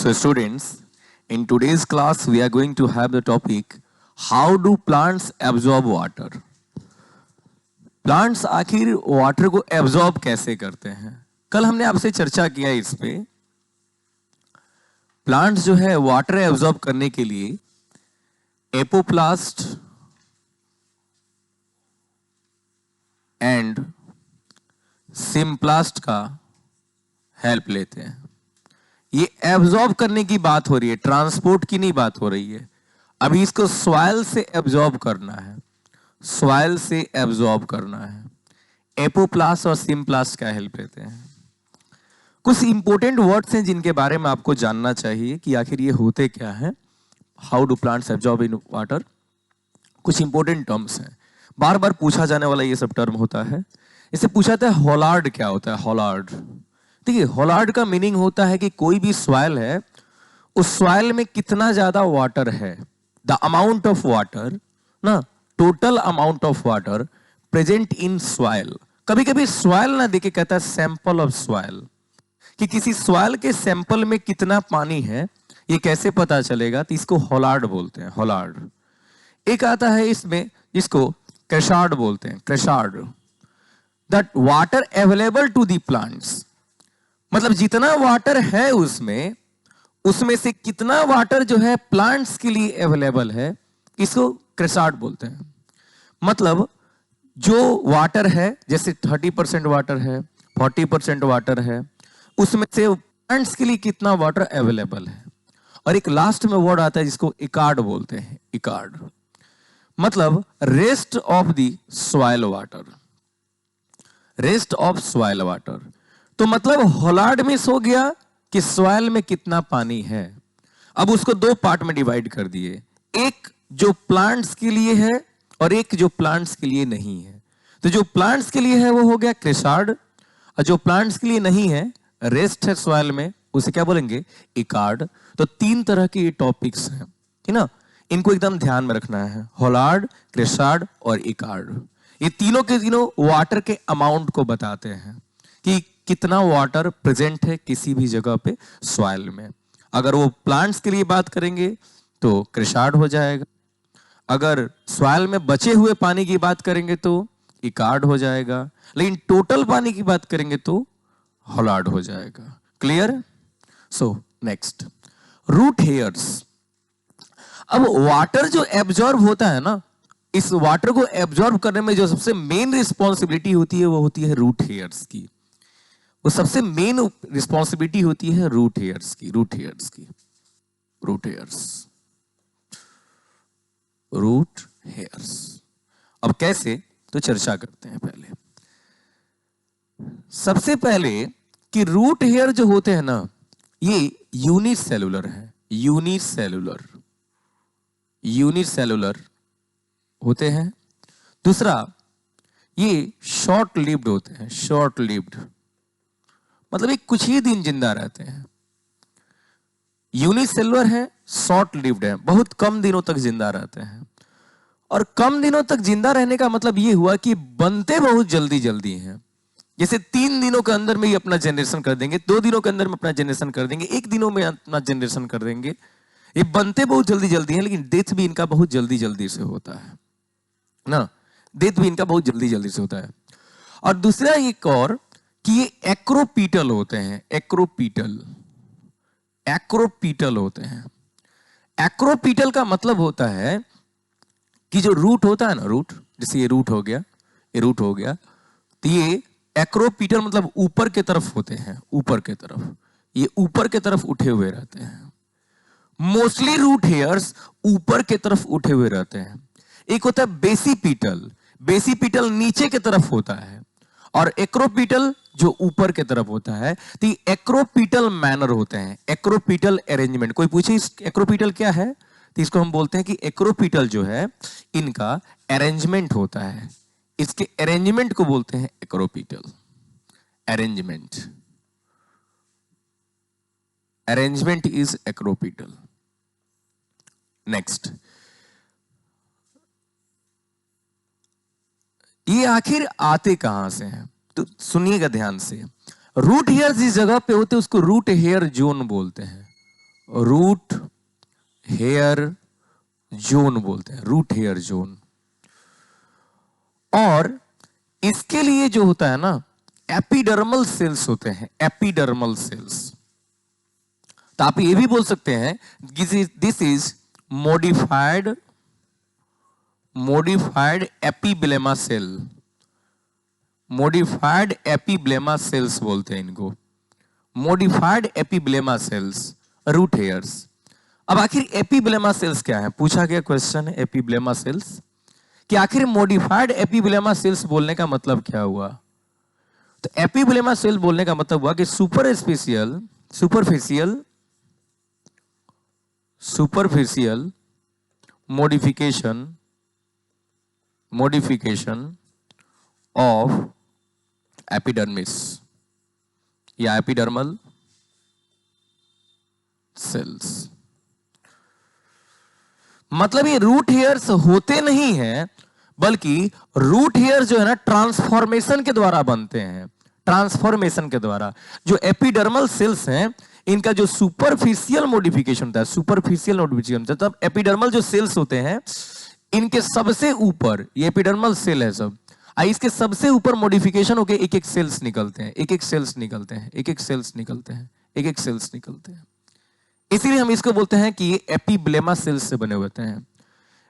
So students, in today's class we are going to have the topic how do plants absorb water. Plants आखिर water को absorb कैसे करते हैं? कल हमने आपसे चर्चा किया इस पे। प्लांट्स जो है वाटर एब्जॉर्ब करने के लिए एपोप्लास्ट एंड सिम्प्लास्ट का हेल्प लेते हैं। ये एब्जॉर्ब करने की बात हो रही है, ट्रांसपोर्ट की नहीं बात हो रही है। अभी इसको सॉइल से एब्जॉर्ब करना है, सॉइल से एब्जॉर्ब करना है। एपोप्लास्ट और सिम्प्लास्ट का हेल्प लेते हैं। कुछ इंपॉर्टेंट वर्ड्स हैं जिनके बारे में आपको जानना चाहिए कि आखिर ये होते क्या हैं। How do plants absorb in water. कुछ इंपॉर्टेंट टर्म्स हैं, बार बार पूछा जाने वाला ये सब टर्म होता है। इससे पूछा था हॉलार्ड क्या होता है। हॉलार्ड, देखिए हॉलार्ड का मीनिंग होता है कि कोई भी सॉइल है, उस सॉइल में कितना ज्यादा वाटर है, द अमाउंट ऑफ वाटर ना, total amount of water present in soil. कभी कभी सॉइल ना देके कहता है सैंपल ऑफ सॉइल, कि किसी सॉइल के सैंपल में कितना पानी है ये कैसे पता चलेगा, तो इसको हॉलार्ड बोलते हैं। हॉलार्ड एक आता है इसमें जिसको क्रेशार्ड बोलते हैं। Chresard, that water available to the plants, मतलब जितना वाटर है उसमें से कितना वाटर जो है प्लांट्स के लिए अवेलेबल है, इसको क्रेशार्ड बोलते हैं। मतलब जो वाटर है, जैसे 30% वाटर है, 40% वाटर है, उसमें से प्लांट्स के लिए कितना वाटर अवेलेबल है। और एक लास्ट में वर्ड आता है जिसको इकार्ड बोलते हैं। इकार्ड मतलब rest of the soil water, rest of soil water. तो मतलब हॉलार्ड मिस हो गया कि सॉइल में कितना पानी है। अब उसको दो पार्ट में डिवाइड कर दिए, एक जो प्लांट्स के लिए है और एक जो प्लांट्स के लिए नहीं है। तो जो प्लांट्स के लिए है वो हो गया क्रेशार्ड, और जो प्लांट्स के लिए नहीं है, रेस्ट है सॉइल में, उसे क्या बोलेंगे, इकार्ड। तो तीन तरह के ये टॉपिक्स हैं, है ना, इनको एकदम ध्यान में रखना है। हॉलार्ड, क्रेशार्ड और इकार्ड, ये तीनों के तीनों वाटर के अमाउंट को बताते हैं कि कितना वाटर प्रेजेंट है किसी भी जगह पे सॉइल में। अगर वो प्लांट्स के लिए बात करेंगे तो क्रेशार्ड हो जाएगा, अगर सॉइल में बचे हुए पानी की बात करेंगे तो इकार्ड हो जाएगा, लेकिन टोटल पानी की बात करेंगे तो हॉलार्ड हो जाएगा। Clear? So next, root hairs. अब वाटर जो एब्जॉर्ब होता है ना, इस वाटर को एब्जॉर्ब करने में जो सबसे मेन रिस्पॉन्सिबिलिटी होती है वो होती है रूट हेयर्स की। वो सबसे मेन रिस्पॉन्सिबिलिटी होती है रूट हेयर्स की। रूट हेयर्स की, रूट हेयर्स, रूट हेयर्स। अब कैसे, तो चर्चा करते हैं। पहले सबसे पहले कि रूट हेयर जो होते हैं ना, ये यूनिसेलुलर है। यूनिसेलुलर, यूनिसेलुलर होते हैं। दूसरा, ये शॉर्ट लिव्ड होते हैं। शॉर्ट लिव्ड मतलब ये कुछ ही दिन जिंदा रहते हैं। यूनिसेलुलर है, शॉर्ट लिव्ड है, बहुत कम दिनों तक जिंदा रहते हैं। और कम दिनों तक जिंदा रहने का मतलब ये हुआ कि बनते बहुत जल्दी जल्दी हैं। जैसे 3 दिनों के अंदर में ही अपना जनरेशन कर देंगे, 2 दिनों के अंदर में अपना जनरेशन कर देंगे, 1 दिनों में अपना जनरेशन कर देंगे। ये बनते बहुत जल्दी जल्दी हैं, लेकिन डेथ भी इनका बहुत जल्दी जल्दी से होता है ना। डेथ भी इनका बहुत जल्दी जल्दी से होता है। और दूसरा एक और कि ये एक्रोपीटल होते हैं। एक्रोपीटल, एक्रोपीटल होते हैं। एक्रोपीटल का मतलब होता है कि जो रूट होता है ना, रूट, जैसे ये रूट हो गया, ये रूट हो गया, तो ये एक्रोपीटल मतलब ऊपर के तरफ होते हैं। ऊपर के तरफ, ये ऊपर के तरफ उठे हुए रहते हैं। मोस्टली रूट हेयर्स ऊपर के तरफ उठे हुए रहते हैं। एक होता है बेसिपीटल, बेसिपीटल नीचे के तरफ होता है, और एक्रोपीटल जो ऊपर के तरफ होता है। तो एक्रोपीटल मैनर होते हैं, एक्रोपीटल अरेंजमेंट। कोई पूछे इस एक्रोपीटल क्या है, तो इसको हम बोलते हैं कि एक्रोपीटल जो है इनका अरेंजमेंट होता है। इसके अरेंजमेंट को बोलते हैं acropetal arrangement. Arrangement is acropetal. Next, ये आखिर आते कहां से हैं, तो सुनिएगा ध्यान से। रूट हेयर जिस जगह पे होते हैं उसको रूट हेयर जोन बोलते हैं। रूट हेयर जोन बोलते हैं, रूट हेयर जोन। और इसके लिए जो होता है ना, एपिडर्मल सेल्स होते हैं, एपिडर्मल सेल्स। तो आप ये भी बोल सकते हैं this is modified epiblema cell. Modified epiblema cells बोलते हैं इनको, modified epiblema cells, root hairs. अब आखिर एपिब्लेमा सेल्स क्या है, पूछा गया क्वेश्चन है एपिब्लेमा सेल्स कि आखिर मॉडिफाइड एपिब्लेमा सेल्स बोलने का मतलब क्या हुआ। तो एपिब्लेमा सेल बोलने का मतलब हुआ कि सुपरफिशियल मॉडिफिकेशन ऑफ एपिडर्मिस या एपिडर्मल सेल्स। मतलब ये रूट हेयर्स होते नहीं हैं, बल्कि रूट हेयर जो है ना ट्रांसफॉर्मेशन के द्वारा बनते हैं, ट्रांसफॉर्मेशन के द्वारा। जो एपिडर्मल सेल्स हैं इनका जो सुपरफिशियल मॉडिफिकेशन होता है, सुपरफिशियल मॉडिफिकेशन मतलब एपिडर्मल जो सेल्स होते हैं इनके सबसे ऊपर, ये एपिडर्मल सेल है सब, इसके सबसे ऊपर मॉडिफिकेशन होके एक एक सेल्स निकलते हैं, एक एक सेल्स निकलते हैं, एक एक सेल्स निकलते हैं, एक एक सेल्स निकलते हैं। इसीलिए हम इसको बोलते हैं कि ये एपिब्लेमा सेल्स से बने होते हैं।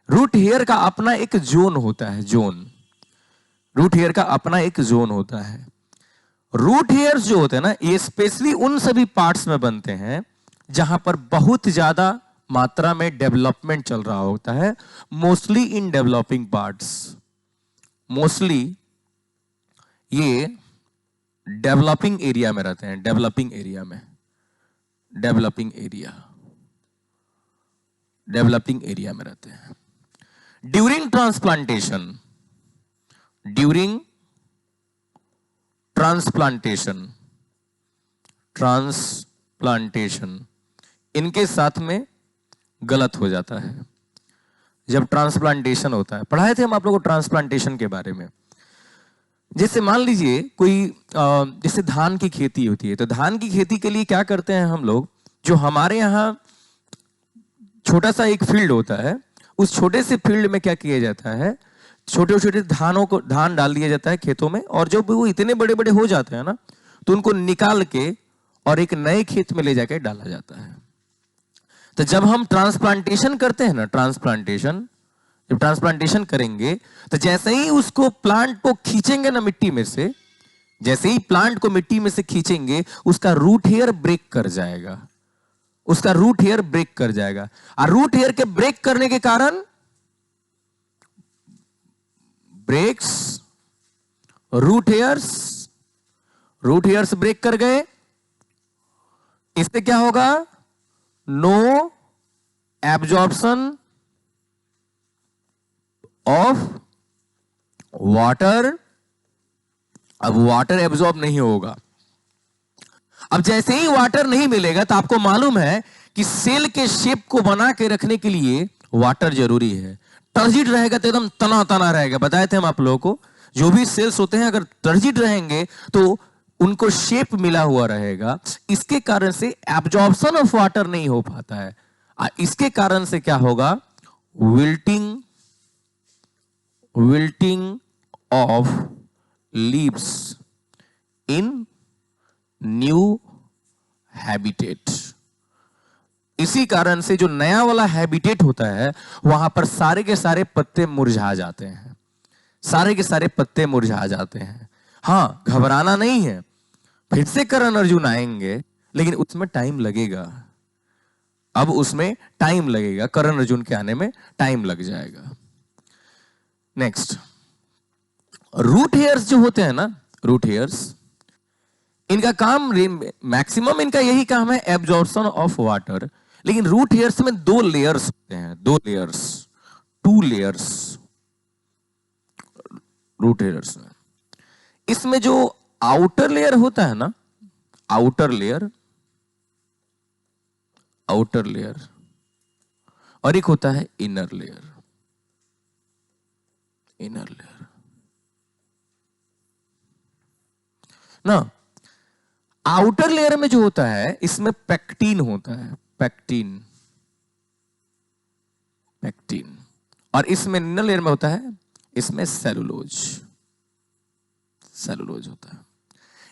रूट हेयर का अपना एक जोन होता है, जोन, रूट हेयर का अपना एक जोन होता है। रूट हेयर्स जो होते हैं ना, ये स्पेशली उन सभी पार्ट्स में बनते हैं जहां पर बहुत ज्यादा मात्रा में डेवलपमेंट चल रहा होता है, mostly in developing parts. Mostly ये डेवलपिंग एरिया में रहते हैं, डेवलपिंग एरिया में, डेवलपिंग एरिया में रहते हैं। ड्यूरिंग ट्रांसप्लांटेशन इनके साथ में गलत हो जाता है जब ट्रांसप्लांटेशन होता है। पढ़ाए थे हम आप लोगों को ट्रांसप्लांटेशन के बारे में। जैसे मान लीजिए कोई जैसे धान की खेती होती है, तो धान की खेती के लिए क्या करते हैं हम लोग, जो हमारे यहाँ छोटा सा एक फील्ड होता है, उस छोटे से फील्ड में क्या किया जाता है, छोटे छोटे धान डाल दिया जाता है खेतों में, और जब वो इतने बड़े बड़े हो जाते हैं ना, तो उनको निकाल के और एक नए खेत में ले जाकर डाला जाता है। तो जब हम ट्रांसप्लांटेशन करते हैं ना, जब ट्रांसप्लांटेशन करेंगे, तो जैसे ही उसको प्लांट को खींचेंगे ना मिट्टी में से, जैसे ही प्लांट को मिट्टी में से खींचेंगे, उसका रूट हेयर ब्रेक कर जाएगा, उसका रूट हेयर ब्रेक कर जाएगा। और रूट हेयर के ब्रेक करने के कारण ब्रेक्स रूट हेयर्स ब्रेक कर गए, इससे क्या होगा, नो एब्जॉर्प्शन ऑफ वाटर। अब वाटर एब्जॉर्ब नहीं होगा। अब जैसे ही वाटर नहीं मिलेगा, तो आपको मालूम है कि सेल के शेप को बना के रखने के लिए वाटर जरूरी है। टर्जिड रहेगा तो एकदम तना तना रहेगा। बताए थे हम आप लोगों को, जो भी सेल्स होते हैं अगर टर्जिड रहेंगे तो उनको शेप मिला हुआ रहेगा। इसके कारण से एब्जॉर्प्शन ऑफ वाटर नहीं हो पाता है। इसके कारण से क्या होगा, wilting of leaves in new habitat. इसी कारण से जो नया वाला हैबिटेट होता है, वहां पर सारे के सारे पत्ते मुरझा जाते हैं, सारे के सारे पत्ते मुरझा जाते हैं। हां, घबराना नहीं है, फिर से करण अर्जुन आएंगे, लेकिन उसमें टाइम लगेगा। अब उसमें टाइम लगेगा, करण अर्जुन के आने में टाइम लग जाएगा। नेक्स्ट, रूट हेयर्स जो होते हैं ना, रूट हेयर्स, इनका काम, मैक्सिमम इनका यही काम है, एब्जॉर्प्शन ऑफ वाटर। लेकिन रूट हेयर्स में दो लेयर्स होते हैं, टू लेयर्स रूट हेयर्स में। इसमें जो आउटर लेयर होता है ना, आउटर लेयर, और एक होता है इनर लेयर, ना। आउटर लेयर में जो होता है, इसमें पेक्टिन होता है, पैक्टीन, पैक्टीन, और इसमें इनर लेयर में होता है, इसमें सेलुलोज, सेलुलोज होता है।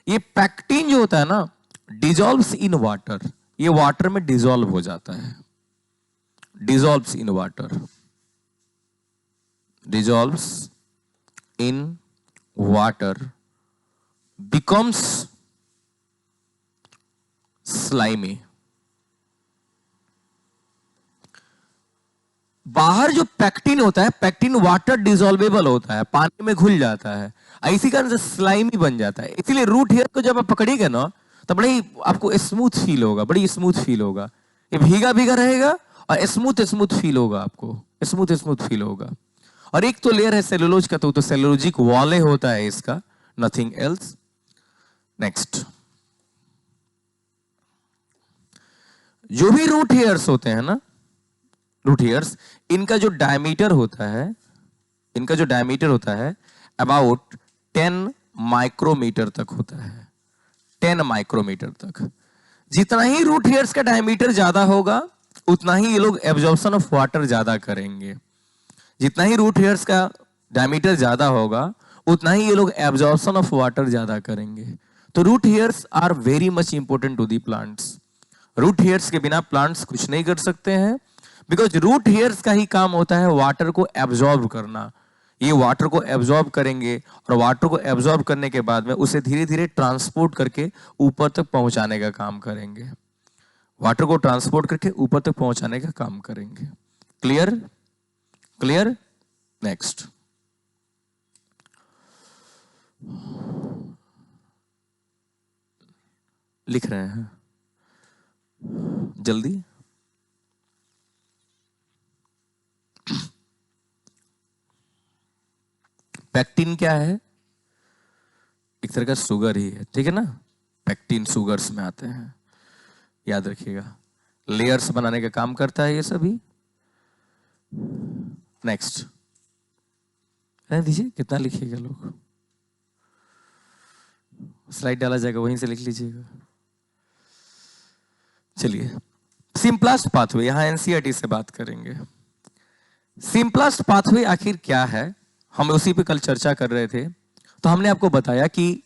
ये पैक्टीन जो होता है ना, डिजॉल्व्स इन वाटर, ये वाटर में डिजॉल्व हो जाता है, dissolves in water, dissolves in water, becomes slimy. बाहर जो पैक्टिन होता है, पैक्टिन वाटर डिसॉल्वेबल होता है, पानी में घुल जाता है, इसी कारण से स्लाइमी बन जाता है। इसीलिए रूट हेयर को जब आप पकड़िएगा ना तो बड़ा ही आपको स्मूथ फील होगा, बड़ी स्मूथ फील होगा। ये भीगा भीगा रहेगा और स्मूथ स्मूथ फील होगा, आपको स्मूथ स्मूथ फील होगा। और एक तो लेयर है सेलुलोज का, तो सेलुलोजिक वॉले होता है इसका, नथिंग एल्स। नेक्स्ट, जो भी रूट हेयर्स होते हैं ना, रूट हेयर्स, इनका जो डायमीटर होता है, इनका जो डायमीटर होता है अबाउट 10 माइक्रोमीटर तक होता है, 10 माइक्रोमीटर तक। जितना ही रूट हेयर्स का डायमीटर ज्यादा होगा उतना ही ये लोग एब्जॉर्प्शन ऑफ वाटर ज्यादा करेंगे। जितना ही रूट हेयर्स का डायमीटर ज्यादा होगा उतना ही ये लोग एब्जॉर्प्शन ऑफ वाटर ज्यादा करेंगे। तो root hairs are very much important to the plants. Root hairs के बिना प्लांट्स कुछ नहीं कर सकते हैं, बिकॉज रूट हेयर्स का ही काम होता है वाटर को एब्जॉर्ब करना। ये वाटर को एब्जॉर्ब करेंगे और वाटर को एब्जॉर्ब करने के बाद में उसे धीरे धीरे ट्रांसपोर्ट करके ऊपर तक पहुंचाने का काम करेंगे। वाटर को ट्रांसपोर्ट करके ऊपर तक पहुंचाने का काम करेंगे। क्लियर? क्लियर? नेक्स्ट, लिख रहे हैं जल्दी। पैक्टिन क्या है? एक तरह का शुगर ही है, ठीक है ना। पैक्टिन शुगर्स में आते हैं, याद रखिएगा। लेयर्स बनाने का काम करता है ये सभी। नेक्स्ट, रहने दीजिए, कितना लिखिएगा लोग, स्लाइड डाला जाएगा वहीं से लिख लीजिएगा। चलिए, सिंपलेस्ट पाथवे, यहां एनसीईआरटी से बात करेंगे। सिंपलेस्ट पाथवे आखिर क्या है, हम उसी पे कल चर्चा कर रहे थे। तो हमने आपको बताया कि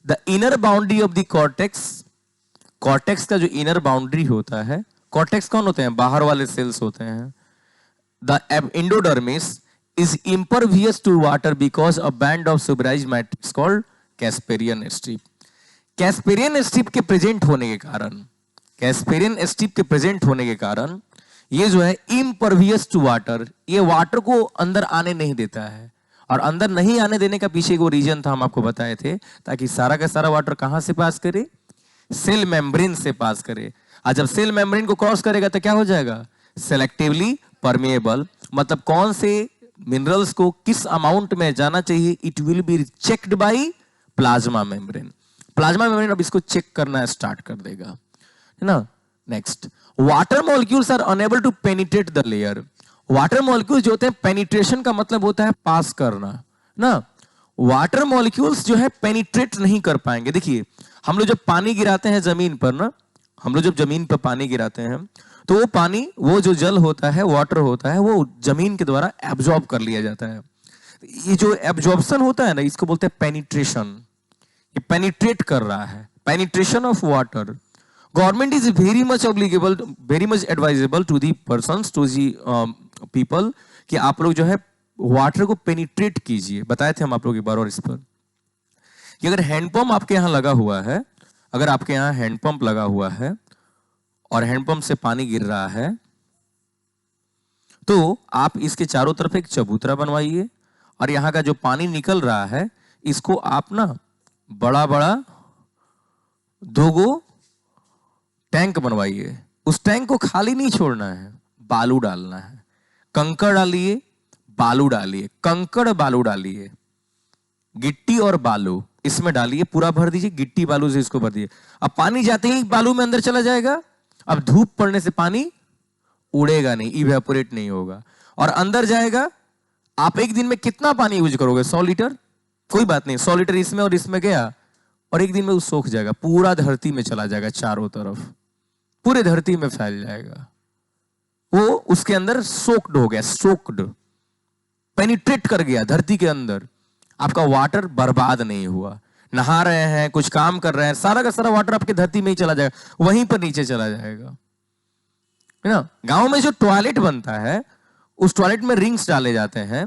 the inner boundary of the cortex, cortex का जो इनर बाउंड्री होता है, कॉर्टेक्स कौन होते हैं? बाहर वाले सेल्स होते हैं। The endodermis is impervious to water because a band of suberized matrix called Casparian strip. Casparian strip के प्रेजेंट होने के कारण, कैस्पेरियन स्ट्रिप के प्रेजेंट होने के कारण ये जो है impervious टू वाटर, ये वाटर को अंदर आने नहीं देता है। और अंदर नहीं आने देने का पीछे वो रीजन था, हम आपको बताए थे, ताकि सारा का सारा वाटर कहां से पास करे? सेल मेम्ब्रेन से पास करे। और जब सेल मेम्ब्रेन को क्रॉस करेगा तो क्या हो जाएगा? Selectively permeable. मतलब कौन से मिनरल्स को किस अमाउंट में जाना चाहिए, it will be checked by plasma membrane. Plasma membrane अब इसको चेक करना स्टार्ट कर देगा, है ना। Next, water molecules are unable to penetrate the layer. Water molecules जो होते हैं, पेनिट्रेशन का मतलब होता है पास करना ना। वाटर मॉलिक्यूल्स जो है पेनिट्रेट नहीं कर पाएंगे। देखिए, हम लोग जब पानी गिराते हैं जमीन पर ना, हम लोग जब जमीन पर पानी गिराते हैं तो वो पानी, वो जो जल होता है, वाटर होता है, वो जमीन के द्वारा एब्जॉर्ब कर लिया जाता है। ये जो एब्जॉर्प्शन होता है ना, इसको बोलते हैं पेनिट्रेशन। ये पेनिट्रेट कर रहा है, penetration of water. Government is very much obligable, very much advisable to the persons, to the people, कि आप लोग जो है वाटर को पेनिट्रेट कीजिए। बताए थे हम आप लोग एक बार और इस पर, कि अगर हैंडपंप आपके यहां लगा हुआ है, अगर आपके यहां हैंडपंप लगा हुआ है और हैंडपंप से पानी गिर रहा है, तो आप इसके चारों तरफ एक चबूतरा बनवाइए और यहां का जो पानी निकल रहा है, इसको आप ना बड़ा बड़ा 2 गो टैंक बनवाइए। उस टैंक को खाली नहीं छोड़ना है, बालू डालना है। कंकड़ डालिए, बालू डालिए, कंकड़ बालू डालिए, गिट्टी और बालू इसमें डालिए, पूरा भर दीजिए, गिट्टी बालू से इसको भर दीजिए। अब पानी जाते ही बालू में अंदर चला जाएगा। अब धूप पड़ने से पानी उड़ेगा नहीं, इवेपोरेट नहीं होगा, और अंदर जाएगा। आप एक दिन में कितना पानी यूज करोगे? 100 लीटर? कोई बात नहीं, 100 लीटर इसमें और इसमें गया और एक दिन में वो सूख जाएगा, पूरा धरती में चला जाएगा चारों तरफ। पूरे धरती में फैल जाएगा। वो उसके अंदर सोक्ड हो गया, सोक्ड, पेनिट्रेट कर गया धरती के अंदर। आपका वाटर बर्बाद नहीं हुआ। नहा रहे हैं, कुछ काम कर रहे हैं, सारा का सारा वाटर आपके धरती में ही चला जाएगा, वहीं पर नीचे चला जाएगा, है ना। गांव में जो टॉयलेट बनता है, उस टॉयलेट में रिंग्स डाले जाते हैं,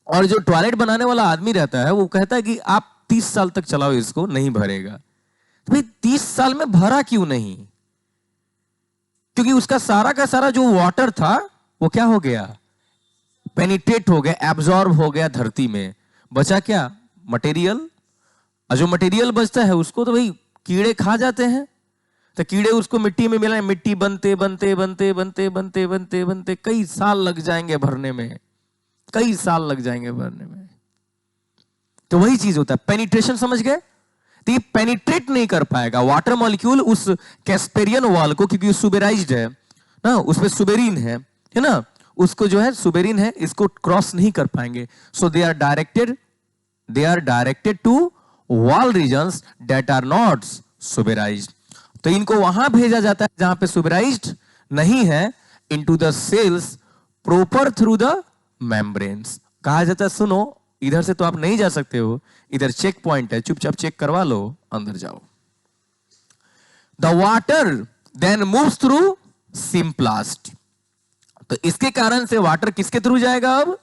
और जो टॉयलेट बनाने वाला आदमी रहता है वो कहता है कि आप 30 साल तक चलाओ, इसको नहीं भरेगा। तो भाई 30 साल में भरा क्यों नहीं? क्योंकि उसका सारा का सारा जो वाटर था वो क्या हो गया, पेनिट्रेट हो गया, एब्जॉर्ब हो गया धरती में। बचा क्या? मटेरियल। और जो मटेरियल बचता है उसको तो भाई कीड़े खा जाते हैं। तो कीड़े उसको मिट्टी में मिलाएं, मिट्टी बनते बनते बनते बनते बनते बनते बनते कई साल लग जाएंगे भरने में, कई साल लग जाएंगे भरने में। तो वही चीज होता है, पेनिट्रेशन, समझ गए? तो ये पेनिट्रेट नहीं कर पाएगा वाटर मॉलिक्यूल उस कैस्पेरियन वॉल को, क्योंकि सुबेराइज्ड है ना, उसमें सुबेरिन है ना, उसको जो है सुबेरिन है, इसको क्रॉस नहीं कर पाएंगे। So they are directed to wall regions that are not suberized. तो इनको वहां भेजा जाता है जहां पे सुबेराइज्ड नहीं है, into the cells proper through the membranes. कहा जाता है सुनो, इधर से तो आप नहीं जा सकते हो, इधर चेक पॉइंट है, चुपचाप चेक करवा लो, अंदर जाओ। The water then moves through symplast. तो इसके कारण से वाटर किसके थ्रू जाएगा अब?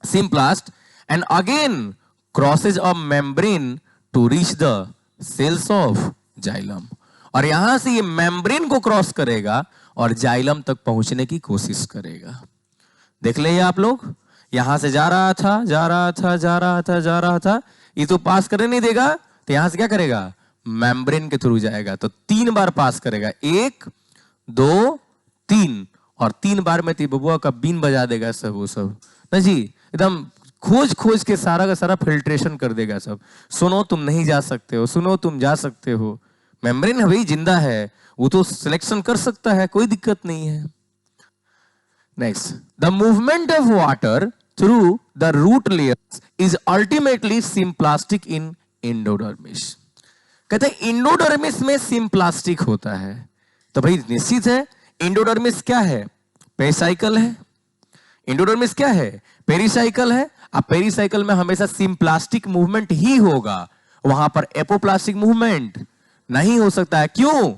Symplast, and again crosses a membrane to reach the cells of xylem. और यहां से ये मेम्ब्रेन को क्रॉस करेगा और जाइलम तक पहुंचने की कोशिश करेगा। देख ले आप लोग, यहां से जा रहा था, जा रहा था, जा रहा था, जा रहा था, ये तो पास करने नहीं देगा, तो यहां से क्या करेगा? मेम्ब्रेन के थ्रू जाएगा। तो 3 बार पास करेगा, 1 2 3, और 3 बार में बबुआ का बीन बजा देगा सब, वो सब ना जी, एकदम खोज खोज के सारा का सारा फिल्ट्रेशन कर देगा सब। सुनो तुम नहीं जा सकते हो, सुनो तुम जा सकते हो। मेम्ब्रेन है भाई, जिंदा है, वो तो सिलेक्शन कर सकता है, कोई दिक्कत नहीं है। Next, the movement of water through the root layers is ultimately symplastic in endodermis. कहते हैं एंडोडर्मिस में सिम्प्लास्टिक होता है। तो भाई निश्चित है, एंडोडर्मिस क्या है? पेरिसाइकल है। एंडोडर्मिस क्या है? पेरिसाइकल है। अब पेरिसाइकल में हमेशा सिम्प्लास्टिक मूवमेंट ही होगा, वहां पर एपोप्लास्टिक मूवमेंट नहीं हो सकता है। क्यों?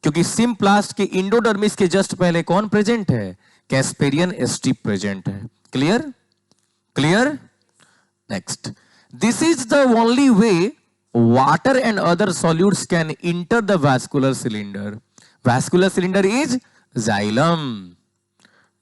क्योंकि सिम्प्लास्ट के एंडोडर्मिस के जस्ट पहले कौन प्रेजेंट है? कैस्पेरियन स्ट्रिप प्रेजेंट है। Clear? Clear? Next, this is the only way water and other solutes can enter the vascular cylinder. Vascular cylinder is xylem.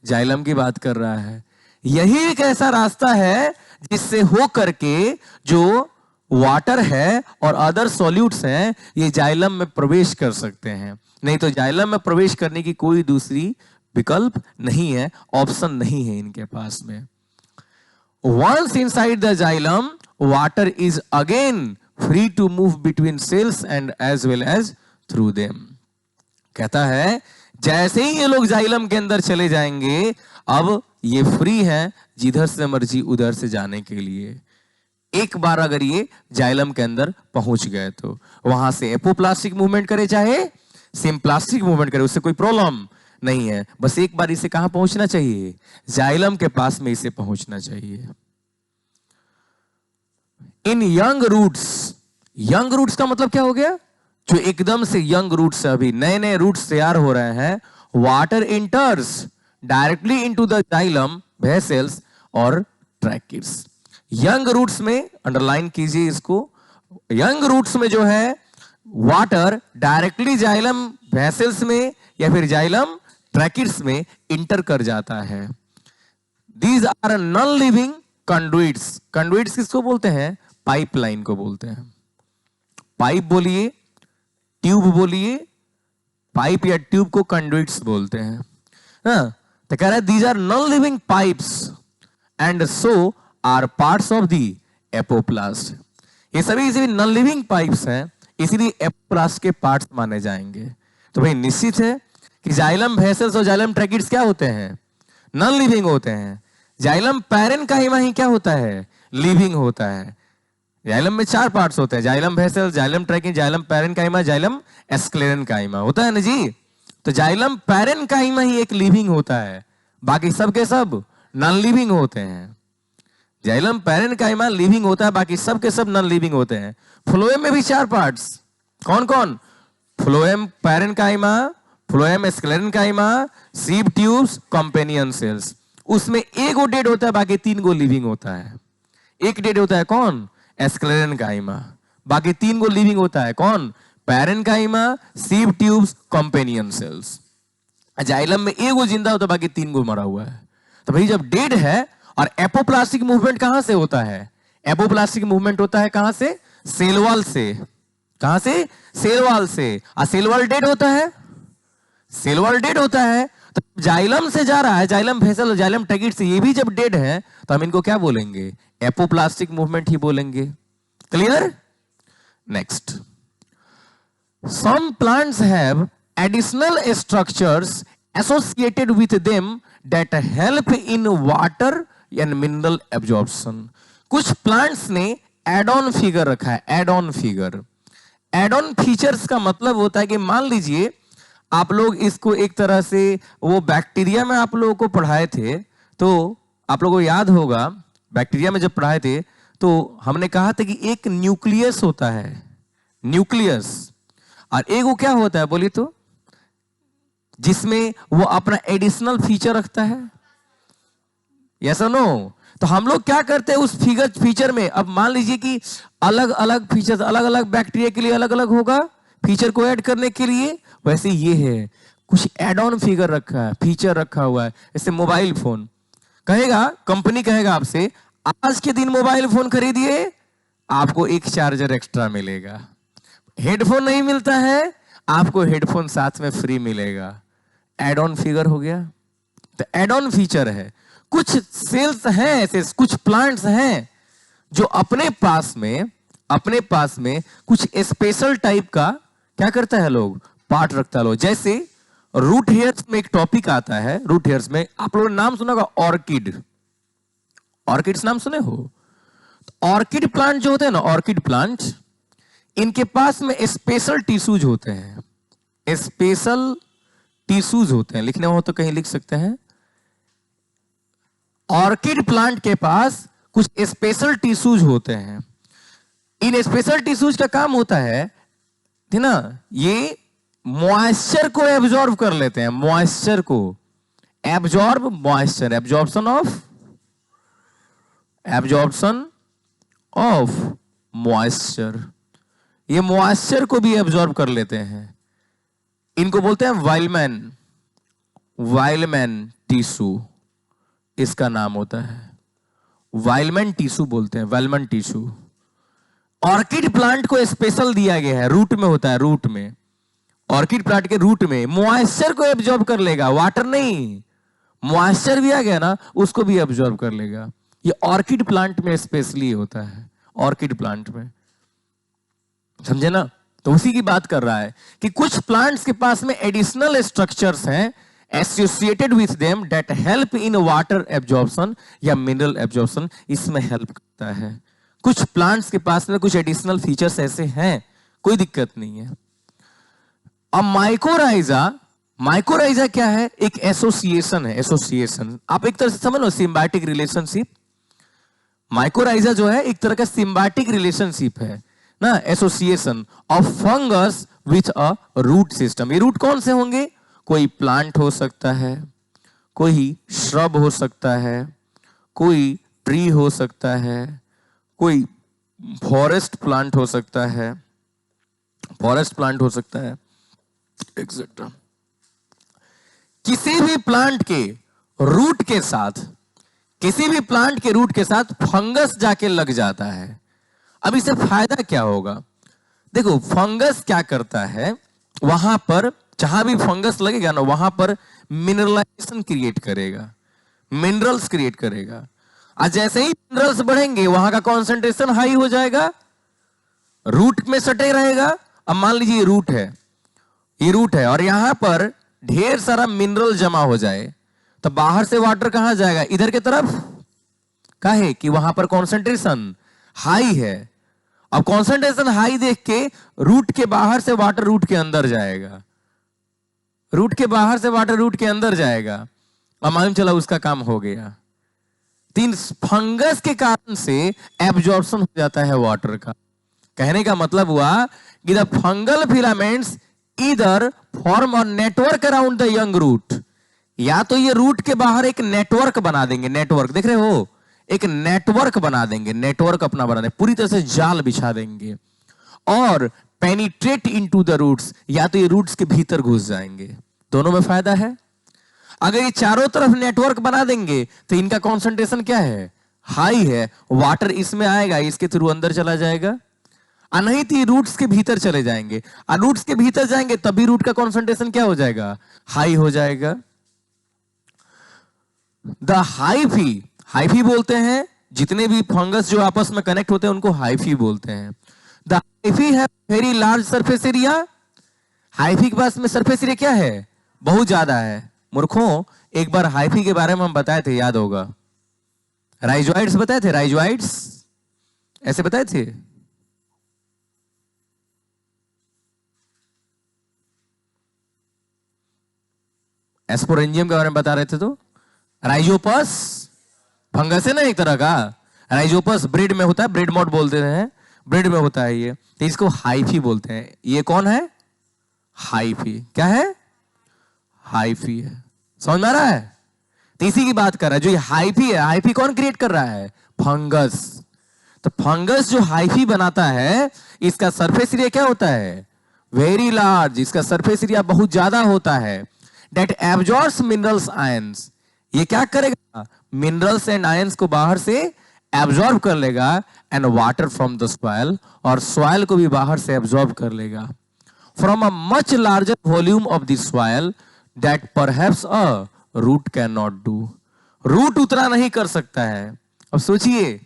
Xylem की बात कर रहा है। यही एक ऐसा रास्ता है जिससे हो करके जो वाटर है और अदर सॉल्यूट्स हैं, ये जाइलम में प्रवेश कर सकते हैं। नहीं तो जाइलम में प्रवेश करने की कोई दूसरी विकल्प नहीं है, ऑप्शन नहीं है इनके पास में। Once inside the xylem, water is again free to move between cells and as well as through them. कहता है जैसे ही ये लोग जाइलम के अंदर चले जाएंगे, अब ये फ्री है जिधर से मर्जी उधर से जाने के लिए। एक बार अगर ये जाइलम के अंदर पहुंच गए तो वहां से एपोप्लास्टिक मूवमेंट करे चाहे सिम्प्लास्टिक मूवमेंट करे, उससे कोई प्रॉब्लम नहीं है। बस एक बार इसे कहां पहुंचना चाहिए? जाइलम के पास में इसे पहुंचना चाहिए। इन यंग रूट्स, यंग रूट्स का मतलब क्या हो गया? जो एकदम से यंग रूट्स, अभी नए नए रूट्स तैयार हो रहे हैं। Water इंटर्स directly into the xylem vessels और ट्रैकिड्स। यंग रूट्स में अंडरलाइन कीजिए इसको, यंग रूट्स में जो है वाटर डायरेक्टली जाइलम वेसल्स में या फिर जाइलम ट्रैकिड्स में इंटर कर जाता है। These are non living conduits. Conduits किसको बोलते हैं? पाइपलाइन को बोलते हैं। पाइप बोलिए, ट्यूब बोलिए, पाइप या ट्यूब को कंडुइट्स बोलते हैं। हाँ, तो कह रहा है these are non living pipes and so are parts of the apoplast. ये सभी नॉन लिविंग पाइप्स हैं, इसीलिए एपोप्लास्ट के पार्ट्स माने जाएंगे। तो भाई निश्चित है कि जाइलम वेसल्स और जाइलम ट्रैकिड्स क्या होते हैं? नॉन लिविंग होते हैं। जाइलम पैरेन का ही वहीं क्या होता है? लिविंग होता है। जाइलम में 4 पार्ट्स होते हैं, जाइलम वेसल, जाइलम ट्रैकिंग, जाइलम पैरेन्काइमा, जाइलम एस्क्लेरेन्काइमा होता है ना जी। तो जाइलम पैरेन्काइमा ही एक लिविंग होता है, बाकी सब के सब नॉन लिविंग होते हैं। जाइलम पैरेन्काइमा लिविंग होता है, बाकी सब के सब नॉन लिविंग होते हैं। फ्लोएम में भी 4 पार्ट्स, कौन कौन? Phloem parenchyma, phloem sclerenchyma, sieve tubes, companion cells. उसमें एक गो डेड होता है, बाकी 3 गो लिविंग होता है। एक डेड होता है कौन? एस्क्लेरेन्काइमा। बाकी 3 गो लिविंग होता है कौन? Parenchyma, sieve tubes, companion cells. Xylem में एक गो जिंदा होता है, बाकी 3 गो मरा हुआ है। तो भाई जब डेड है, और एपोप्लास्टिक मूवमेंट कहां से होता है? एपोप्लास्टिक मूवमेंट होता है कहां से? सेल वॉल से। कहां से? सेल वॉल से। और सेल वॉल डेड होता है, सेल वॉल डेड होता है, तो जाइलम से जा रहा है, जाइलम वेसल, जाइलम टैगिट से, ये भी जब डेड है तो हम इनको क्या बोलेंगे? एपोप्लास्टिक मूवमेंट ही बोलेंगे। Clear? Next, some plants have additional structures associated with them that help in water and mineral absorption. कुछ प्लांट्स ने एड ऑन फिगर रखा है, add on figure. Add on features का मतलब होता है कि मान लीजिए आप लोग इसको एक तरह से, वो बैक्टीरिया में आप लोगों को पढ़ाए थे, तो आप लोगों को याद होगा बैक्टीरिया में जब पढ़ाए थे तो हमने कहा था कि एक न्यूक्लियस होता है, न्यूक्लियस, और एक वो क्या होता है बोली तो, जिसमें वो अपना एडिशनल फीचर रखता है। यस और नो? तो हम लोग क्या करते हैं उस फीचर में, अब मान लीजिए कि अलग अलग फीचर्स अलग अलग बैक्टीरिया के लिए अलग अलग होगा फीचर को ऐड करने के लिए, वैसे ये है कुछ एड ऑन फिगर रखा है, फीचर रखा हुआ है। जैसे मोबाइल फोन कहेगा, कंपनी कहेगा आपसे आज के दिन मोबाइल फोन खरीदिए, आपको एक चार्जर एक्स्ट्रा मिलेगा। हेडफोन नहीं मिलता है, आपको हेडफोन साथ में फ्री मिलेगा। एड ऑन फिगर हो गया, तो एड ऑन फीचर है। कुछ सेल्स हैं ऐसे, कुछ प्लांट्स हैं जो अपने पास में कुछ स्पेशल टाइप का क्या करता है लोग, पार्ट रखता है लोग। जैसे रूट हेयर्स में एक टॉपिक आता है, रूट हेयर्स में आप लोगों ने नाम सुना होगा ऑर्किड, ऑर्किड्स नाम सुने हो? तो ऑर्किड प्लांट जो होते हैं ना, ऑर्किड प्लांट, इनके पास में स्पेशल टिश्यूज होते हैं, स्पेशल टिश्यूज होते हैं। लिखने हो तो कहीं लिख सकते हैं, ऑर्किड प्लांट के पास कुछ स्पेशल टिश्यूज होते हैं। इन स्पेशल टिश्यूज का काम होता है ना, ये मॉइस्चर को एब्जॉर्ब कर लेते हैं, मॉइस्चर को absorb, moisture, absorption of moisture, ये मॉइस्चर को भी एब्जॉर्ब कर लेते हैं। इनको बोलते हैं वाइलमैन टिश्यू, इसका नाम होता है वाइलमैन टिश्यू बोलते हैं, वाइलमैन टिश्यू। ऑर्किड प्लांट को स्पेशल दिया गया है, रूट में होता है, रूट में, ऑर्किड प्लांट के रूट में मॉइस्चर को एब्जॉर्ब कर लेगा, वाटर नहीं, मॉइस्चर भी आ गया ना उसको भी एब्जॉर्ब कर लेगा। ये ऑर्किड प्लांट में स्पेशली होता है, ऑर्किड प्लांट में, समझे ना? तो उसी की बात कर रहा है कि कुछ प्लांट्स के पास में एडिशनल स्ट्रक्चर्स हैं associated with them that help in water absorption या मिनरल एब्जॉर्प्शन, इसमें हेल्प करता है। कुछ प्लांट्स के पास में कुछ एडिशनल फीचर्स ऐसे हैं, कोई दिक्कत नहीं है। अब माइकोराइजा क्या है? एक एसोसिएशन है, एसोसिएशन आप एक तरह से समझ लो, सिम्बायोटिक रिलेशनशिप। माइकोराइजा जो है एक तरह का सिम्बायोटिक रिलेशनशिप है ना, association of fungus with a root system. ये रूट कौन से होंगे? कोई प्लांट हो सकता है, कोई श्रब हो सकता है, कोई ट्री हो सकता है, कोई फॉरेस्ट प्लांट हो सकता है, फॉरेस्ट प्लांट हो सकता है, एक्सेट्रा। किसी भी प्लांट के रूट के साथ, किसी भी प्लांट के रूट के साथ फंगस जाके लग जाता है। अब इससे फायदा क्या होगा? देखो फंगस क्या करता है, वहां पर जहां भी फंगस लगेगा ना वहां पर मिनरलाइजेशन क्रिएट करेगा, मिनरल्स क्रिएट करेगा। और जैसे ही मिनरल्स बढ़ेंगे वहां का कॉन्सेंट्रेशन हाई हो जाएगा, रूट में सटे रहेगा। अब मान लीजिए ये रूट है और यहां पर ढेर सारा मिनरल जमा हो जाए तो बाहर से वाटर कहां जाएगा? इधर की तरफ। काहे कि वहां पर कॉन्सेंट्रेशन हाई है, अब कॉन्सेंट्रेशन हाई देख के रूट के बाहर से वाटर रूट के अंदर जाएगा, रूट के बाहर से वाटर रूट के अंदर जाएगा। अब मालूम चला उसका काम हो गया। तीन फंगस के कारण से एब्जॉर्प्शन हो जाता है वाटर का। कहने का मतलब हुआ कि the fungal filaments either form a network around the young root, या तो ये रूट के बाहर एक नेटवर्क बना देंगे, नेटवर्क देख रहे हो, एक नेटवर्क बना देंगे, नेटवर्क अपना बना देंगे, पूरी तरह से जाल बिछा देंगे, और पेनिट्रेट इनटू द रूट्स, या तो ये रूट्स के भीतर घुस जाएंगे। दोनों में फायदा है। अगर ये चारों तरफ नेटवर्क बना देंगे तो इनका कॉन्सेंट्रेशन क्या है, हाई है, वाटर इसमें आएगा, इसके थ्रू अंदर चला जाएगा, और नहीं तो रूट्स के भीतर चले जाएंगे, और रूट्स के भीतर जाएंगे तभी रूट का कॉन्सेंट्रेशन क्या हो जाएगा, हाई हो जाएगा। द हाइफी, हाइफी बोलते हैं जितने भी फंगस जो आपस में कनेक्ट होते हैं उनको हाइफी बोलते हैं। द हाइफी है very large surface area, hyphae के पास में सरफेस एरिया क्या है, बहुत ज्यादा है। मूर्खों, एक बार हाइफी के बारे में हम बताए थे, याद होगा, राइजोइड्स बताए थे, राइजोइड्स ऐसे बताए थे। एस्पोरेंजियम के बारे में बता रहे थे, तो राइजोपस फंगस है ना एक तरह का, राइजोपस ब्रेड में होता है, ब्रेड मॉड बोलते हैं, ब्रेड में होता है ये, तो इसको हाइफी बोलते हैं। ये कौन है, हाइफी, क्या है, हाइफी है। समझ में आ रहा है? तो इसी की बात कर रहा है, जो ये हाइफी है, हाइफी कौन क्रिएट कर रहा है, फंगस। तो फंगस जो हाइफी बनाता है, इसका सरफेस एरिया क्या होता है, वेरी लार्ज, इसका सरफेस एरिया बहुत ज्यादा होता है। डेट एब्जॉर्ब्स मिनरल्स आयंस, ये क्या करेगा, मिनरल्स एंड आयंस को बाहर से एब्जॉर्ब कर लेगा, and water from the soil, और सॉइल को भी बाहर से एब्जॉर्ब कर लेगा, from a much larger volume of the soil that perhaps a root can not do. Root उतना नहीं कर सकता है। अब सोचिए,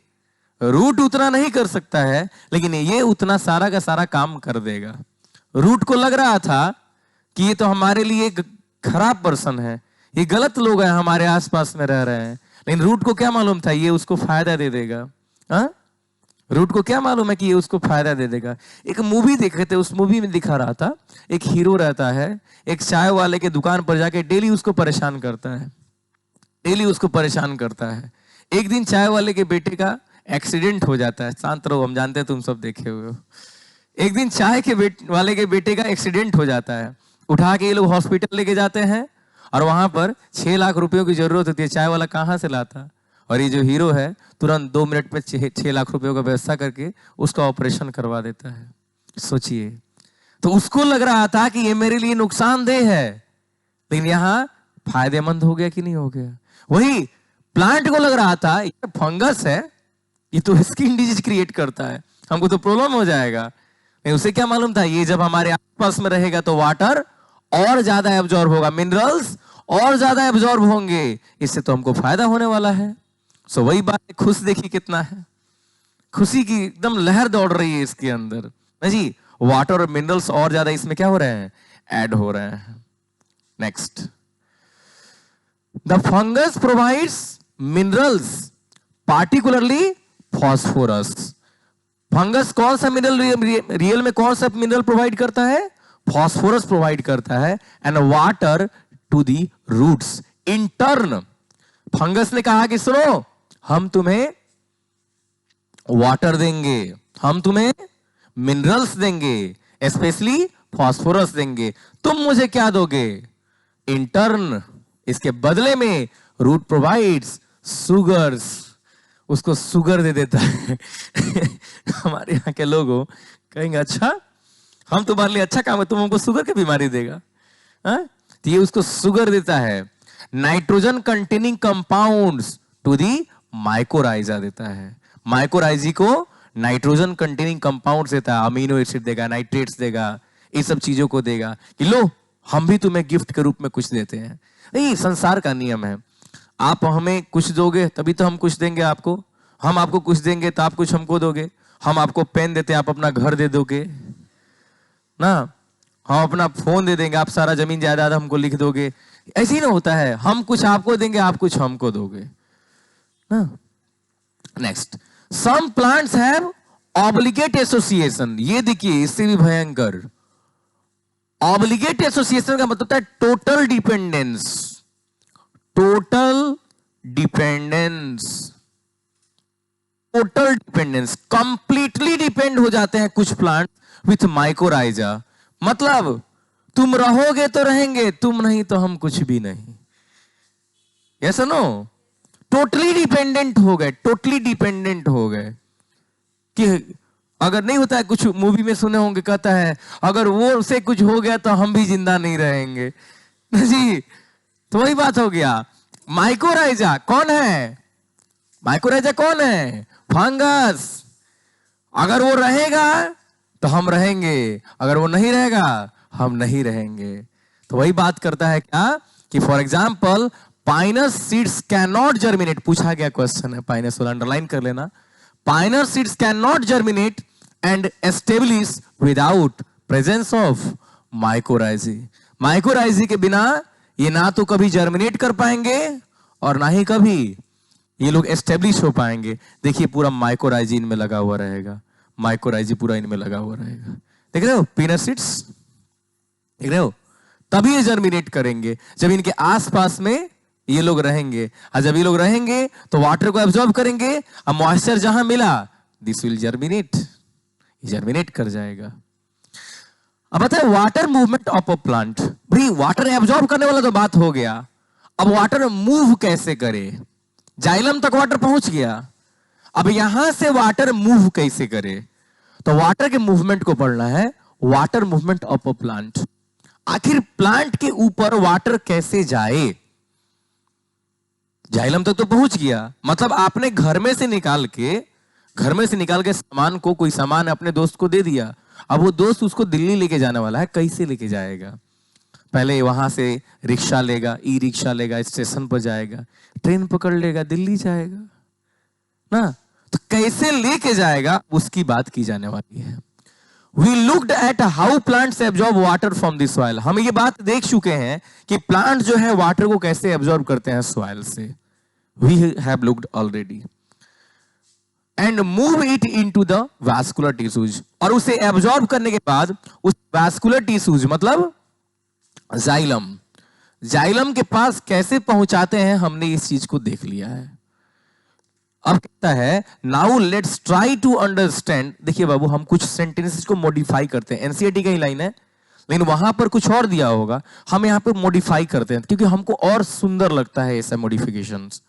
रूट उतना नहीं कर सकता है, लेकिन ये उतना सारा का सारा काम कर देगा। रूट को लग रहा था कि ये तो हमारे लिए खराब पर्सन है, ये गलत लोग हैं हमारे आसपास में रह रहे हैं, लेकिन रूट को क्या मालूम था ये उसको फायदा दे देगा। हा? रूट को क्या मालूम है कि ये उसको फायदा दे देगा। एक मूवी देखे थे, उस मूवी में दिखा रहा था, एक हीरो रहता है, एक चाय वाले के दुकान पर जाके डेली उसको परेशान करता है, डेली उसको परेशान करता है। एक दिन चाय वाले के बेटे का एक्सीडेंट हो जाता है, शांत रहो, हम जानते हैं तुम सब देखे हुए हो। एक दिन चाय के वाले के बेटे का एक्सीडेंट हो जाता है, उठा के ये लोग हॉस्पिटल लेके जाते हैं, और वहां पर 6 लाख रुपयों की जरूरत होती है। चाय वाला कहां से लाता, और ये जो हीरो है तुरंत 2 मिनट में 6 लाख रुपयों का व्यवस्था करके उसका ऑपरेशन करवा देता है। सोचिए, तो उसको लग रहा था कि ये मेरे लिए नुकसानदेह है, लेकिन यहां फायदेमंद हो गया कि नहीं हो गया। वही प्लांट को लग रहा था ये फंगस है, ये तो स्किन डिजीज क्रिएट करता है, हमको तो प्रॉब्लम हो जाएगा। नहीं, उसे क्या मालूम था ये जब हमारे आसपास में रहेगा तो वाटर और ज्यादा एब्जॉर्ब होगा, मिनरल्स और ज्यादा एब्जॉर्ब होंगे, इससे तो हमको फायदा होने वाला है। सो वही बात, खुश देखिए कितना है, खुशी की एकदम लहर दौड़ रही है इसके अंदर जी। वाटर और मिनरल्स और ज्यादा इसमें क्या हो रहे हैं, ऐड हो रहे हैं। Next, the fungus provides minerals, particularly phosphorus. Fungus कौन सा मिनरल रियल में कौन सा मिनरल प्रोवाइड करता है, फॉस्फोरस प्रोवाइड करता है, and water to the roots. In turn fungus ने कहा कि सुनो, हम तुम्हें वाटर देंगे, हम तुम्हें मिनरल्स देंगे, स्पेशली फॉस्फोरस देंगे, तुम मुझे क्या दोगे, इन टर्न इसके बदले में रूट प्रोवाइड्स सुगर्स, उसको सुगर दे देता है। हमारे यहाँ के लोग कहेंगे अच्छा हम तुम्हारे लिए अच्छा काम है, तुम हमको शुगर की बीमारी देगा। तो ये उसको शुगर देता है। Nitrogen containing compounds to the mycorrhiza देता है, माइकोराइजी को नाइट्रोजन कंटेनिंग कंपाउंड्स देता है, अमीनो एसिड देगा, नाइट्रेट्स देगा, ये सब चीजों को देगा कि लो हम भी तुम्हें गिफ्ट के रूप में कुछ देते हैं। नहीं, संसार का नियम है, आप हमें कुछ दोगे तभी तो हम कुछ देंगे आपको, हम आपको कुछ देंगे तो आप कुछ हमको दोगे, हम आपको पेन देते हैं आप अपना घर दे दोगे ना, हम अपना फोन दे देंगे आप सारा जमीन जायदाद हमको लिख दोगे। ऐसे ही ना होता है, हम कुछ आपको देंगे आप कुछ हमको दोगे ना। Next, some plants have obligate association, ये देखिए इससे भी भयंकर। ऑब्लिगेट एसोसिएशन का मतलब होता है total dependence. Total dependence, total dependence, completely depend हो जाते हैं कुछ प्लांट विथ माइकोराइजा। मतलब तुम रहोगे तो रहेंगे, तुम नहीं तो हम कुछ भी नहीं। यस नो, टोटली डिपेंडेंट हो गए, टोटली डिपेंडेंट हो गए कि अगर नहीं होता है, कुछ मूवी में सुने होंगे, कहता है अगर वो से कुछ हो गया तो हम भी जिंदा नहीं रहेंगे जी। तो वही बात हो गया। माइकोराइजा कौन है? माइकोराइजा कौन है? फंगस। अगर वो रहेगा तो हम रहेंगे, अगर वो नहीं रहेगा हम नहीं रहेंगे। तो वही बात करता है क्या कि for example pinus seeds can not germinate, पूछा गया क्वेश्चन है, पाइनस वाला अंडरलाइन कर लेना। Pinus seeds can not germinate and establish without presence of mycorrhizae. Mycorrhizae के बिना ये ना तो कभी जर्मिनेट कर पाएंगे और ना ही कभी ये लोग एस्टेब्लिश हो पाएंगे। देखिए पूरा माइकोराइजी इनमें लगा हुआ रहेगा, माइकोराइजी पूरा इनमें लगा हुआ रहेगा। देख रहे हो पीनट सीड्स, देख रहे हो? तभी ये जर्मिनेट करेंगे जब इनके आसपास में ये लोग रहेंगे, और जब ये लोग रहेंगे तो वाटर को एब्जॉर्ब करेंगे, और मॉइस्चर जहां मिला दिस विल जर्मिनेट, जर्मिनेट कर जाएगा। अब बताए water movement of a plant. भाई वाटर एब्जॉर्ब करने वाला तो बात हो गया, अब वाटर मूव कैसे करे? जाइलम तक वाटर पहुंच गया, अब यहां से वाटर मूव कैसे करे? तो वाटर के मूवमेंट को पढ़ना है, water movement of a plant. आखिर प्लांट के ऊपर वाटर कैसे जाए? जाइलम तक तो पहुंच गया, मतलब आपने घर में से निकाल के सामान को, कोई सामान अपने दोस्त को दे दिया, अब वो दोस्त उसको दिल्ली लेके जाने वाला है, कैसे लेके जाएगा? पहले वहां से रिक्शा लेगा, ई रिक्शा लेगा, स्टेशन पर जाएगा, ट्रेन पकड़ लेगा, दिल्ली जाएगा ना। तो कैसे लेके जाएगा उसकी बात की जाने वाली है। We looked at how plants absorb water from the soil. हम ये बात देख चुके हैं कि प्लांट जो है वाटर को कैसे एब्जॉर्ब करते हैं सॉइल से। We have looked already. And move it into the vascular tissues. और उसे एब्जॉर्ब करने के बाद उस vascular tissues मतलब जाइलम, जाइलम के पास कैसे पहुंचाते हैं, हमने इस चीज को देख लिया है। अब कहता है now let's try to understand. देखिए बाबू हम कुछ सेंटेंसेस को मॉडिफाई करते हैं, एनसीईआरटी का ही लाइन है लेकिन वहां पर कुछ और दिया होगा, हम यहां पे मॉडिफाई करते हैं क्योंकि हमको और सुंदर लगता है ऐसा मॉडिफिकेशंस,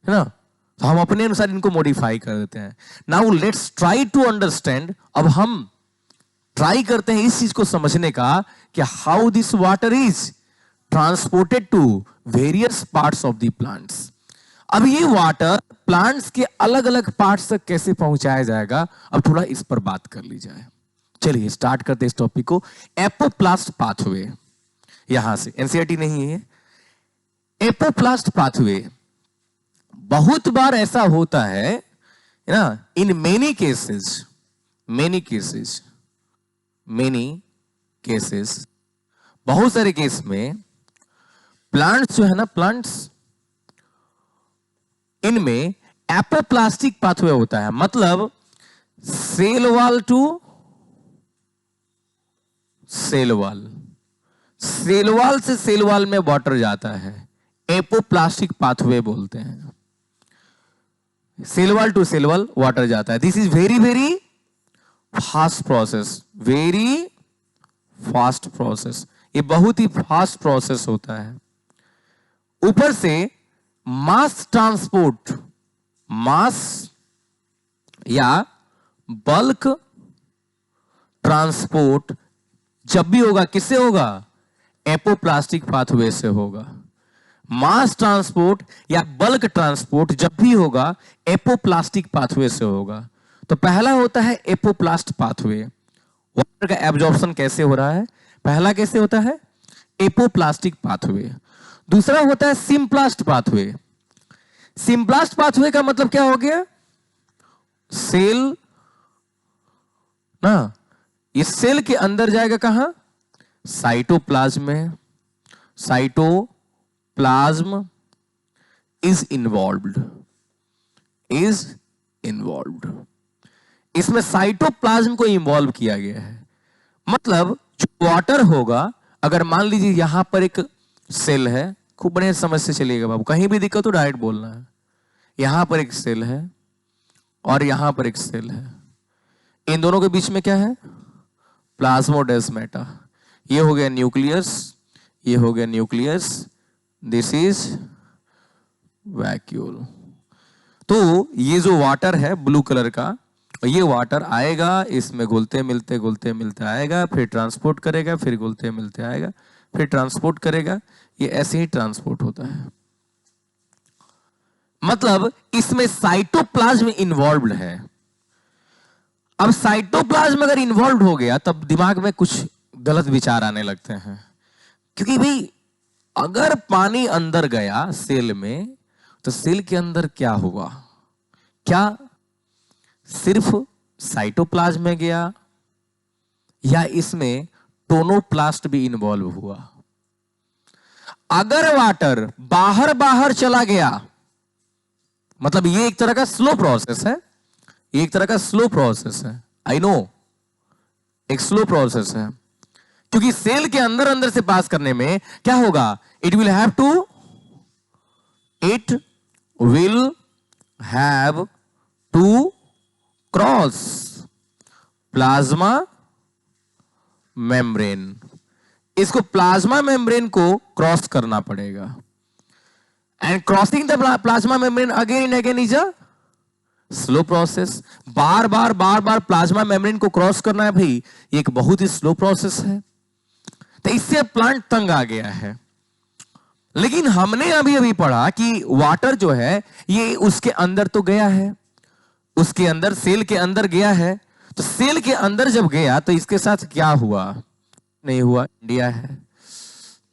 है ना। तो हम अपने अनुसार इनको मॉडिफाई कर देते हैं। Now let's try to understand. अब हम ट्राई करते हैं इस चीज को समझने का कि how this water is transported to various parts of the plants. अब ये वाटर प्लांट्स के अलग अलग पार्ट्स तक कैसे पहुंचाया जाएगा, अब थोड़ा इस पर बात कर ली जाए। चलिए स्टार्ट करते हैं इस टॉपिक को। एपोप्लास्ट पाथवे, यहां से एनसीईआरटी नहीं है। एपोप्लास्ट पाथवे बहुत बार ऐसा होता है ना, in many cases, many cases, many cases, बहुत सारे केस में प्लांट्स जो है ना, प्लांट्स इनमें एपोप्लास्टिक पाथवे होता है। मतलब cell wall to cell wall, cell wall से सेल वॉल में वाटर जाता है, एपोप्लास्टिक पाथवे बोलते हैं। Cell wall to cell wall water जाता है। This is very very fast process, very fast process, ये बहुत ही फास्ट प्रोसेस होता है। ऊपर से मास ट्रांसपोर्ट, मास या बल्क ट्रांसपोर्ट जब भी होगा किससे होगा? एपोप्लास्टिक पाथवे से होगा। मास ट्रांसपोर्ट या बल्क ट्रांसपोर्ट जब भी होगा एपोप्लास्टिक पाथवे से होगा। तो पहला होता है एपोप्लास्ट पाथवे। वाटर का एब्जॉर्प्शन कैसे हो रहा है? पहला कैसे होता है? Apoplastic pathway. दूसरा होता है सिम्प्लास्ट पाथवे। सिम्प्लास्ट पाथवे का मतलब क्या हो गया? सेल ना, इस सेल के अंदर जाएगा कहां? साइटोप्लाज्म में। Cytoplasm is involved, is involved. इसमें साइटोप्लाज्म को इन्वॉल्व किया गया है। मतलब जो वाटर होगा, अगर मान लीजिए यहां पर एक सेल है, खूब बढ़िया समझ से चलिएगा बाबू, कहीं भी दिक्कत हो डायरेक्ट बोलना है। यहां पर एक सेल है और यहां पर एक सेल है, इन दोनों के बीच में क्या है? प्लाज्मोडेस्माटा। ये हो गया न्यूक्लियस, ये हो गया न्यूक्लियस, दिस इज वैक्यूल। तो ये जो वाटर है ब्लू कलर का, ये वाटर आएगा, इसमें घुलते मिलते आएगा, फिर ट्रांसपोर्ट करेगा, फिर घुलते मिलते आएगा, फिर ट्रांसपोर्ट करेगा। ये ऐसे ही ट्रांसपोर्ट होता है। मतलब इसमें साइटोप्लाज्म इन्वॉल्व्ड है। अब साइटोप्लाज्म अगर इन्वॉल्व हो गया तब दिमाग में कुछ गलत विचार आने लगते हैं, क्योंकि भाई अगर पानी अंदर गया सेल में तो सेल के अंदर क्या हुआ? क्या सिर्फ साइटोप्लाज्म में गया या इसमें टोनोप्लास्ट भी इन्वॉल्व हुआ? अगर वाटर बाहर बाहर चला गया, मतलब ये एक तरह का स्लो प्रोसेस है, ये एक तरह का स्लो प्रोसेस है, आई नो एक स्लो प्रोसेस है, क्योंकि सेल के अंदर अंदर से पास करने में क्या होगा? It will have to cross plasma membrane. इसको प्लाज्मा मेम्ब्रेन को क्रॉस करना पड़ेगा, and crossing the plasma membrane again and again is a slow process. बार बार प्लाज्मा मेम्ब्रेन को क्रॉस करना है भाई, ये एक बहुत ही स्लो प्रोसेस है। तो इससे प्लांट तंग आ गया है। लेकिन हमने अभी अभी पढ़ा कि वाटर जो है ये उसके अंदर तो गया है, उसके अंदर सेल के अंदर गया है। तो सेल के अंदर जब गया तो इसके साथ क्या हुआ? नहीं हुआ। इंडिया है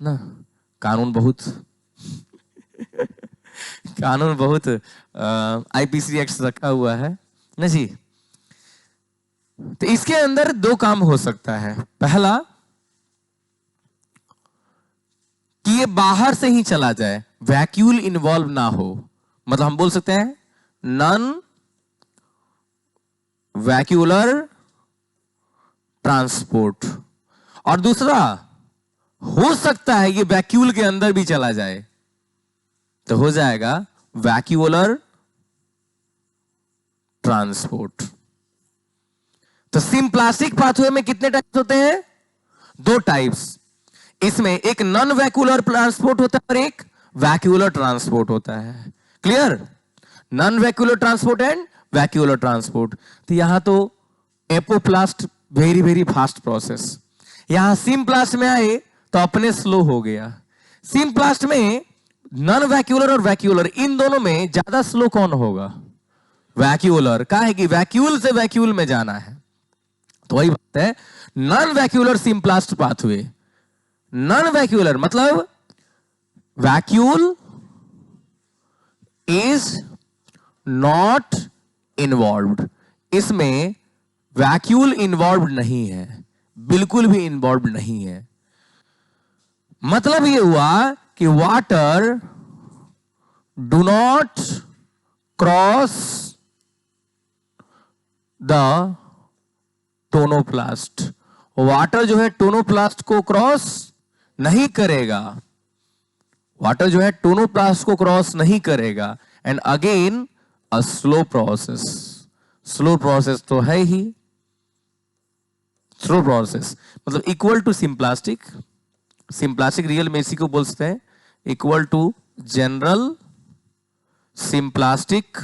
ना, कानून बहुत कानून बहुत आईपीसी एक्ट रखा हुआ है ना जी। तो इसके अंदर दो काम हो सकता है। पहला कि ये बाहर से ही चला जाए, वैक्यूल इन्वॉल्व ना हो, मतलब हम बोल सकते हैं नॉन वैक्यूलर ट्रांसपोर्ट। और दूसरा हो सकता है ये वैक्यूल के अंदर भी चला जाए, तो हो जाएगा वैक्यूलर ट्रांसपोर्ट। तो सिंप्लास्टिक पाथवे में कितने टाइप्स होते हैं? दो टाइप्स। इसमें एक नॉन वैक्यूलर ट्रांसपोर्ट होता है और एक वैक्यूलर ट्रांसपोर्ट होता है। Clear? Non vacuolar transport and vacuolar transport. तो यहां तो apoplast very very fast process, यहां सिम्प्लास्ट में आए तो अपने स्लो हो गया। सिम्प्लास्ट में नॉन वैक्यूलर और वैक्यूलर इन दोनों में ज्यादा स्लो कौन होगा? वैक्यूलर। का है कि वैक्यूल से वैक्यूल में जाना है। तो वही बात है, non vacuolar symplast pathway. Non vacuolar मतलब वैक्यूल इज नॉट इन्वॉल्व्ड, इसमें वैक्यूल इन्वॉल्व्ड नहीं है, बिल्कुल भी इन्वॉल्व्ड नहीं है। मतलब यह हुआ कि water do not cross the tonoplast. Water जो है टोनोप्लास्ट को क्रॉस नहीं करेगा, वाटर जो है टोनोप्लास्ट को क्रॉस नहीं करेगा। And again a slow process. Slow process तो है ही, स्लो प्रोसेस मतलब equal to symplastic. Symplastic real में इसी को बोल सकते हैं, equal to general symplastic,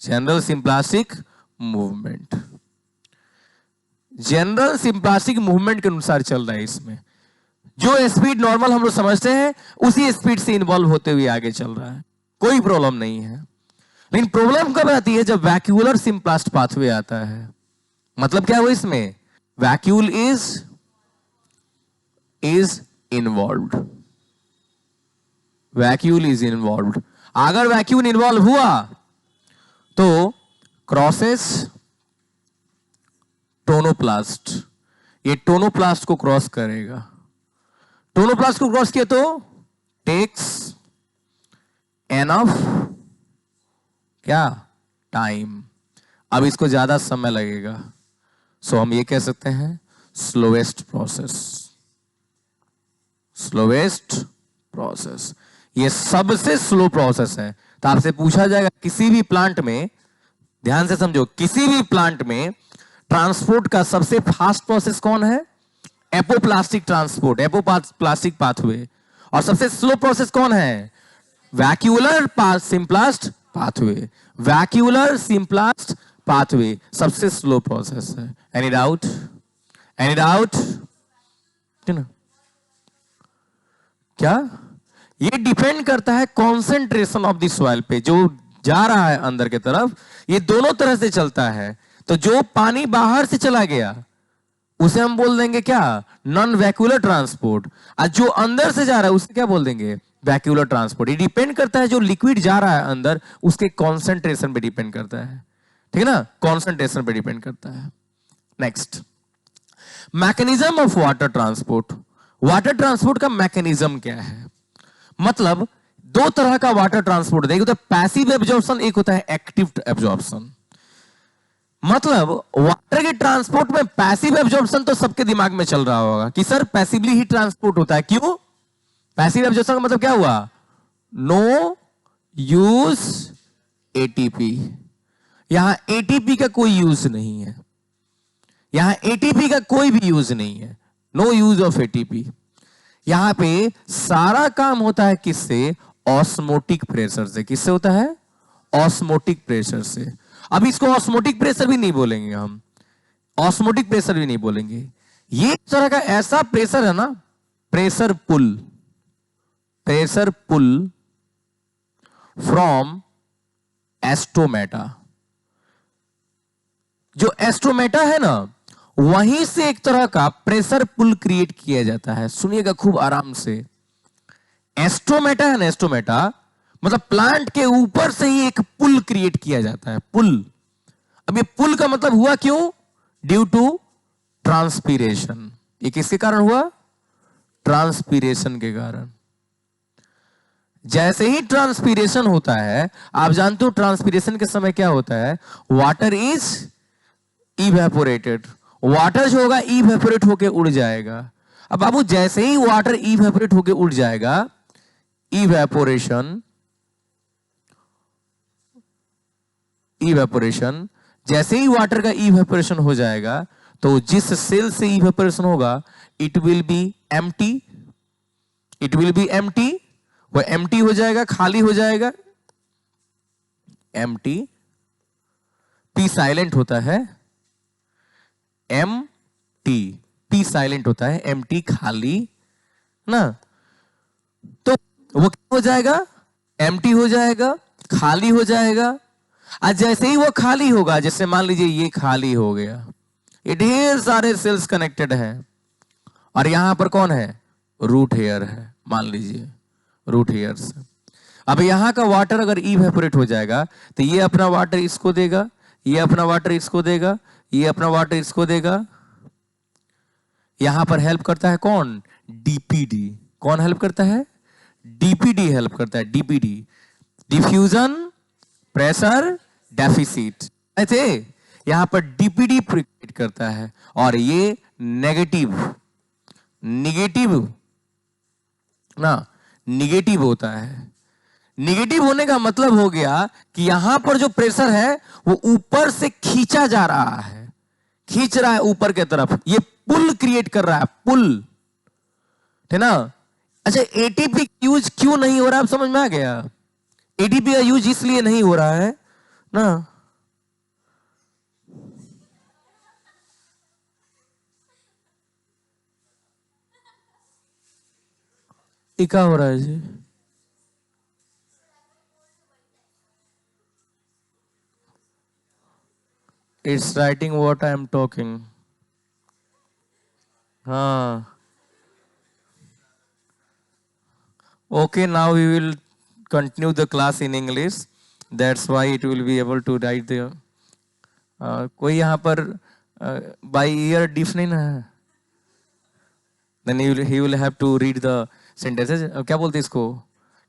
general symplastic movement. General symplastic movement के अनुसार चल रहा है। इसमें जो स्पीड नॉर्मल हम लोग समझते हैं उसी स्पीड से इन्वॉल्व होते हुए आगे चल रहा है, कोई प्रॉब्लम नहीं है। लेकिन प्रॉब्लम कब आती है? जब वैक्यूलर सिम्प्लास्ट पाथवे आता है। मतलब क्या हुआ इसमें? Vacuole is involved, vacuole is involved. अगर वैक्यूल इन्वॉल्व हुआ तो क्रॉसेस टोनोप्लास्ट, ये टोनोप्लास्ट को क्रॉस करेगा। टोनोप्लास्ट को क्रॉस किया तो टेक्स एनफ क्या टाइम, अब इसको ज्यादा समय लगेगा, सो हम ये कह सकते हैं स्लोएस्ट प्रोसेस। स्लोएस्ट प्रोसेस ये सबसे स्लो प्रोसेस है। तो आपसे पूछा जाएगा किसी भी प्लांट में, ध्यान से समझो, किसी भी प्लांट में ट्रांसपोर्ट का सबसे फास्ट प्रोसेस कौन है? Apoplastic transport, apoplastic pathway. और सबसे स्लो प्रोसेस कौन है? Vacuolar symplast pathway. Vacuolar symplast pathway सबसे स्लो प्रोसेस है। Any doubt? Any doubt? क्या? ये डिपेंड करता है कॉन्सेंट्रेशन ऑफ द सॉइल पे, जो जा रहा है अंदर की तरफ, ये दोनों तरह से चलता है। तो जो पानी बाहर से चला गया उसे हम बोल देंगे क्या? Non vacuolar transport. और जो अंदर से जा रहा है उसे क्या बोल देंगे? Vacuolar transport. ये डिपेंड करता है जो लिक्विड जा रहा है अंदर उसके कॉन्सेंट्रेशन पे डिपेंड करता है, ठीक है ना? कॉन्सेंट्रेशन पे डिपेंड करता है। Next, mechanism of water transport. Water transport का मैकेनिज्म क्या है? मतलब दो तरह का वाटर ट्रांसपोर्ट है, एक होता है पैसिव एब्जॉर्प्शन, एक होता है एक्टिव एब्जॉर्प्शन। मतलब वाटर के ट्रांसपोर्ट में पैसिव एब्जॉर्प्शन तो सबके दिमाग में चल रहा होगा कि सर पैसिवली ही ट्रांसपोर्ट होता है। क्यों? पैसिव एब्जॉर्प्शन का मतलब क्या हुआ? No use ATP. यहां एटीपी का कोई यूज नहीं है, यहां एटीपी का कोई भी यूज नहीं है, नो यूज ऑफ एटीपी। यहां पे सारा काम होता है किससे? ऑस्मोटिक प्रेशर से। किससे होता है? ऑस्मोटिक प्रेशर से। अब इसको ऑस्मोटिक प्रेशर भी नहीं बोलेंगे हम, ऑस्मोटिक प्रेशर भी नहीं बोलेंगे। ये एक तरह का ऐसा प्रेशर है ना, pressure pull, pressure pull from stomata. जो एस्ट्रोमेटा है ना, वहीं से एक तरह का प्रेशर पुल क्रिएट किया जाता है। सुनिएगा खूब आराम से। एस्ट्रोमेटा है ना, एस्ट्रोमेटा मतलब प्लांट के ऊपर से ही एक पुल क्रिएट किया जाता है, पुल। अब ये पुल का मतलब हुआ क्यों? Due to transpiration. ये किसके कारण हुआ? ट्रांसपीरेशन के कारण। जैसे ही ट्रांसपीरेशन होता है, आप जानते हो ट्रांसपीरेशन के समय क्या होता है? Water is evaporated. वाटर जो होगा इवेपोरेट होके उड़ जाएगा। अब बाबू जैसे ही वाटर इवेपोरेट होके उड़ जाएगा, इवेपोरेशन, इवेपोरेशन, जैसे ही वाटर का इवेपोरेशन हो जाएगा तो जिस सेल से इवेपोरेशन होगा it will B empty, it will B empty. वो एम्प्टी हो जाएगा, खाली हो जाएगा, एम्प्टी। पी साइलेंट होता है, एम टी, पी साइलेंट होता है, एम टी खाली ना। तो वो क्या हो जाएगा? एम्प्टी हो जाएगा, खाली हो जाएगा। आज जैसे ही वो खाली होगा, जैसे मान लीजिए ये खाली हो गया, ये ढेर सारे सेल्स कनेक्टेड है और यहां पर कौन है? रूट हेयर है, मान लीजिए रूट हेयर्स। अब यहां का वाटर अगर इवेपोरेट हो जाएगा तो ये अपना वाटर इसको देगा, ये अपना वाटर इसको देगा, ये अपना वाटर इसको देगा। यहां पर हेल्प करता है कौन? डीपीडी। कौन हेल्प करता है? डीपीडी हेल्प करता है, डीपीडी, डिफ्यूजन प्रेशर डेफिसिट। ऐसे यहां पर डीपीडी क्रिएट करता है और ये नेगेटिव, निगेटिव ना, निगेटिव होता है। निगेटिव होने का मतलब हो गया कि यहां पर जो प्रेशर है वो यूपर से खींचा जा रहा है, खींच रहा है ऊपर की तरफ, ये पुल क्रिएट कर रहा है, पुल, है ना। अच्छा, एटीपी यूज क्यों नहीं हो रहा है? आप समझ में आ गया? एटीपी का यूज इसलिए नहीं हो रहा है ना, ये क्या हो रहा है जी? It's writing what I am talking. हाँ, okay, now we will continue the class in English, that's why it will be able to write the कोई यहाँ पर by ear deaf नहीं ना है? then he will have to read the sentences. क्या बोलते हैं इसको?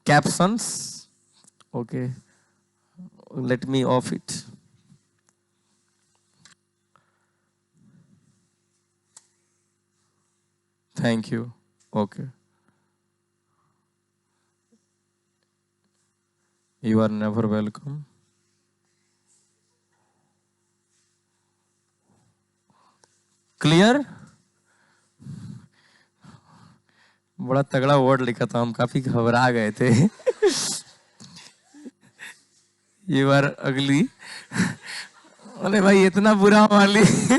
captions. Okay, let me off it. Thank you, okay, you are never welcome. Clear? बड़ा तगड़ा वर्ड लिखा था, हम काफी घबरा गए थे। ये बार अगली, अरे भाई इतना बुरा हमारे लिए,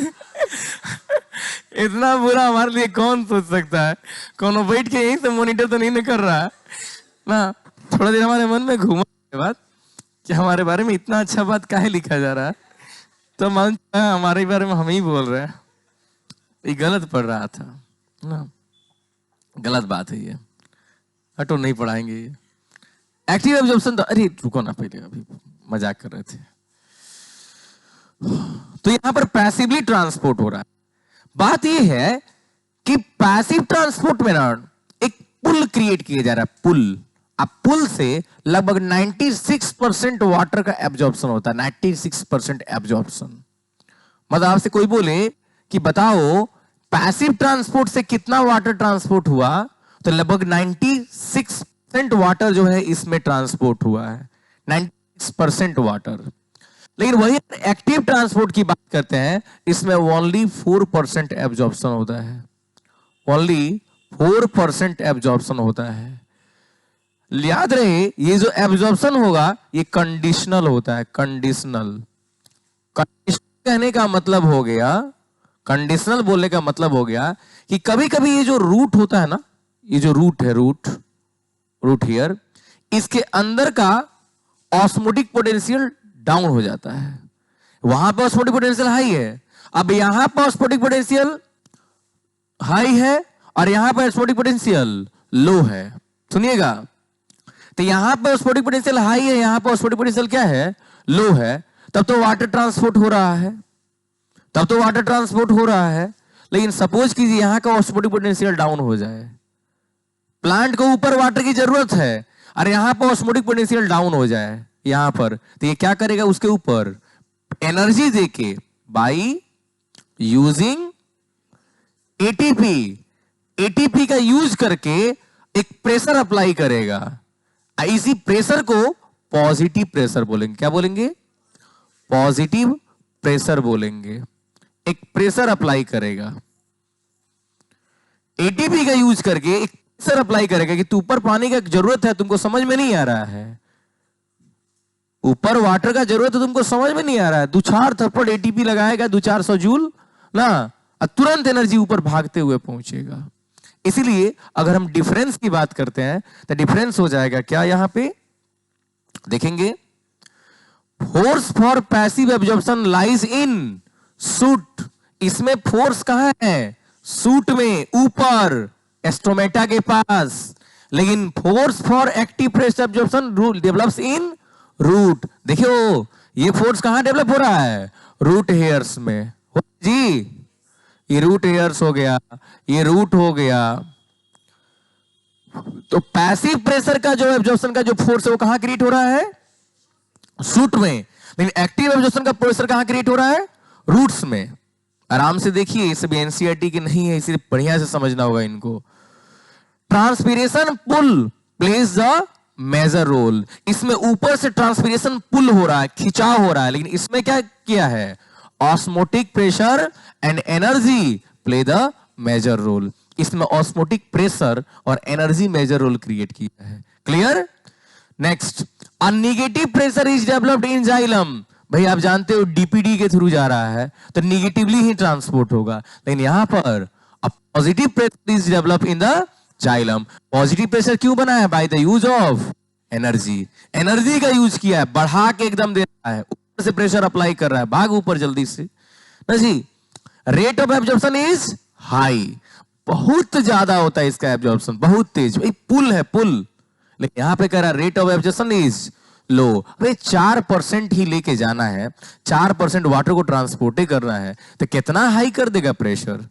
इतना बुरा हमारे लिए कौन सोच सकता है? कौन बैठ के यहीं से मॉनिटर तो नहीं कर रहा है ना? थोड़ा देर हमारे मन में घूमा बात कि हमारे बारे में इतना अच्छा बात काहे लिखा जा रहा है, तो मन हमारे बारे में हम ही बोल रहे हैं। ये गलत पढ़ रहा था ना, गलत बात है ये, हटो नहीं पढ़ाएंगे ये। एक्टिव एब्जॉर्प्शन तो, अरे रुको ना, पहले अभी मजाक कर रहे थे। तो यहां पर पैसिवली ट्रांसपोर्ट हो रहा है। बात यह है कि पैसिव ट्रांसपोर्ट में ना एक पुल क्रिएट किया जा रहा है, पुल। अब पुल से लगभग 96% वाटर का एब्जॉर्प्शन होता है, 96% एब्जॉर्प्शन। मतलब आपसे कोई बोले कि बताओ पैसिव ट्रांसपोर्ट से कितना वाटर ट्रांसपोर्ट हुआ, तो लगभग 96% वाटर जो है इसमें ट्रांसपोर्ट हुआ है, 96% वाटर। लेकिन वही एक्टिव ट्रांसपोर्ट की बात करते हैं, इसमें ओनली 4% एब्जॉर्प्शन होता है, ओनली 4% एब्जॉर्प्शन होता है। याद रहे ये जो एब्जॉर्प्शन होगा ये कंडीशनल होता है, कंडीशनल। कंडीशनल कहने का मतलब हो गया, कंडीशनल बोलने का मतलब हो गया कि कभी कभी ये जो रूट होता है ना, ये जो रूट है, रूट हियर, इसके अंदर का ऑस्मोटिक पोटेंशियल डाउन हो जाता है। वहां पर ऑस्मोटिक पोटेंशियल हाई है, अब यहां पर ऑस्मोटिक पोटेंशियल हाई है और यहां पर ऑस्मोटिक पोटेंशियल लो है। सुनिएगा, तो यहां पर ऑस्मोटिक पोटेंशियल हाई है, यहां पर ऑस्मोटिक पोटेंशियल क्या है, लो है, तब तो वाटर ट्रांसपोर्ट हो रहा है, तब तो वाटर ट्रांसपोर्ट हो रहा है। लेकिन सपोज कीजिए यहां का ऑस्मोटिक पोटेंशियल डाउन हो जाए, प्लांट को ऊपर वाटर की जरूरत है और यहां पर ऑस्मोटिक पोटेंशियल डाउन हो जाए यहां पर, तो ये क्या करेगा, उसके ऊपर एनर्जी देके बाय यूजिंग एटीपी, एटीपी का यूज करके एक प्रेशर अप्लाई करेगा। इसी प्रेशर को पॉजिटिव प्रेशर बोलेंगे। क्या बोलेंगे? पॉजिटिव प्रेशर बोलेंगे। एक प्रेशर अप्लाई करेगा, एटीपी का यूज करके एक प्रेशर अप्लाई करेगा कि तू ऊपर पानी का जरूरत है, तुमको समझ में नहीं आ रहा है, ऊपर वाटर का जरूरत है, तुमको समझ में नहीं आ रहा है। 2-4 थप्पड़ एटीपी लगाएगा, 200-400 जूल ना, तुरंत एनर्जी ऊपर भागते हुए पहुंचेगा। इसीलिए अगर हम डिफरेंस की बात करते हैं तो डिफरेंस हो जाएगा क्या, यहां पे देखेंगे, force for passive absorption lies in shoot. इसमें फोर्स कहां है? सूट में, ऊपर एस्ट्रोमेटा के पास। लेकिन force for active pressure absorption develops in root. देखियो ये फोर्स कहां डेवलप हो रहा है? रूट हेयर्स में जी, ये रूट हेयर्स हो गया, ये रूट हो गया। तो पैसिव प्रेशर का जो एब्जॉर्प्शन का जो फोर्स है वो कहां क्रिएट हो रहा है? सूट में। लेकिन एक्टिव एब्जॉर्प्शन का प्रेशर कहां क्रिएट हो रहा है? रूट्स में। आराम से देखिए, ये सब एनसीईआरटी की नहीं है, इसलिए बढ़िया से समझना होगा इनको। Transpiration pull plays the major role. इसमें ऊपर से ट्रांसपीरेशन पुल हो रहा है, खिंचाव हो रहा है, लेकिन इसमें क्या किया है? Osmotic pressure and energy play the major role. इसमें ऑस्मोटिक प्रेशर और एनर्जी मेजर रोल क्रिएट किया है। Clear? Next, a negative pressure is developed in xylem. भाई आप जानते हो डीपीडी के थ्रू जा रहा है तो निगेटिवली ही ट्रांसपोर्ट होगा, लेकिन यहां पर a positive pressure is develop in the xylem. Positive pressure क्यों बना है? By the use of energy. Energy का यूज किया है, बढ़ा के एकदम दे रहा है, ऊपर से प्रेशर अप्लाई कर रहा है, भाग ऊपर जल्दी से ना जी। Rate of absorption is high, बहुत ज्यादा होता है इसका एब्जॉर्प्शन, बहुत तेज। भाई पुल है, पुल, लेकिन यहां पे कह रहा है rate of absorption is low. अरे 4% ही लेके जाना है, 4% वाटर को ट्रांसपोर्ट करना है, तो कितना हाई कर देगा प्रेशर?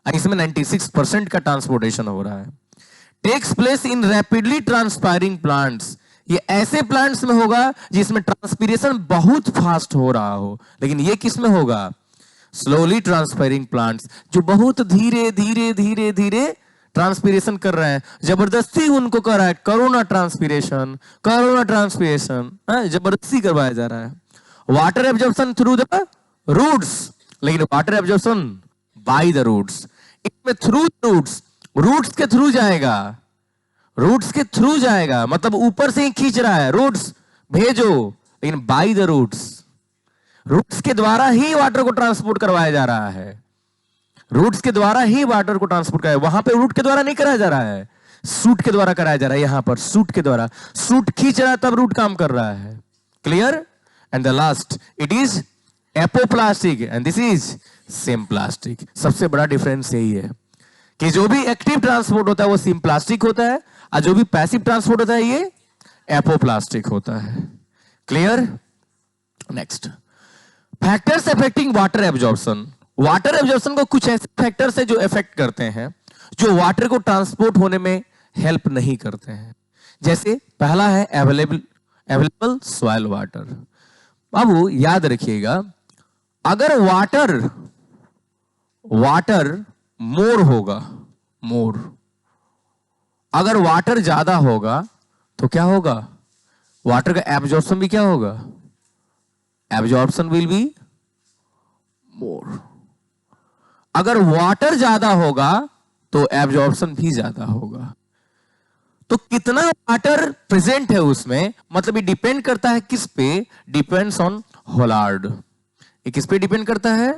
इसमें 96% का ट्रांसपोर्टेशन हो रहा है। Takes place in rapidly transpiring plants. ये ऐसे प्लांट्स में होगा जिसमें ट्रांसपीरेशन बहुत फास्ट हो रहा हो, लेकिन ये किस में होगा? स्लोली ट्रांसपायरिंग प्लांट्स, जो बहुत धीरे धीरे धीरे धीरे ट्रांसपीरेशन कर रहे हैं, जबरदस्ती उनको कर रहा है, कोरोना ट्रांसपीरेशन, कोरोना ट्रांसपीरेशन, जबरदस्ती करवाया जा रहा है। Water absorption through the roots, लेकिन water absorption by the roots, इसमें थ्रू रूट्स, रूट्स के थ्रू जाएगा, रूट्स के थ्रू जाएगा, मतलब ऊपर से ही खींच रहा है, रूट्स भेजो, लेकिन बाय द रूट्स, रूट्स के द्वारा ही वाटर को ट्रांसपोर्ट करवाया जा रहा है, रूट्स के द्वारा ही वाटर को ट्रांसपोर्ट कराया, वहां पे रूट के द्वारा नहीं कराया जा रहा है, सूट के द्वारा कराया जा रहा है, यहां पर सूट के द्वारा, सूट खींच रहा है तब रूट काम कर रहा है। Clear? And the last, it is apoplastic and this is symplastic. सबसे बड़ा डिफरेंस यही है कि जो भी एक्टिव ट्रांसपोर्ट होता है वो सिम्प्लास्टिक होता है, और जो भी पैसिव ट्रांसपोर्ट होता है ये एपोप्लास्टिक होता है। Clear? Next, factors affecting water absorption. Water absorption को कुछ ऐसे फैक्टर्स है जो इफेक्ट करते हैं, जो वाटर को ट्रांसपोर्ट होने में हेल्प नहीं करते हैं। जैसे पहला है अवेलेबल सॉइल वाटर। अब याद रखिएगा, अगर वाटर मोर होगा, मोर, अगर वाटर ज्यादा होगा तो क्या होगा? वाटर का एब्जॉर्प्शन भी क्या होगा? Absorption will be more. अगर वाटर ज्यादा होगा तो एब्जॉर्प्शन भी ज्यादा होगा। तो कितना वाटर प्रेजेंट है उसमें, मतलब ये डिपेंड करता है किस पे? Depends on holard. ये किस पे डिपेंड करता है?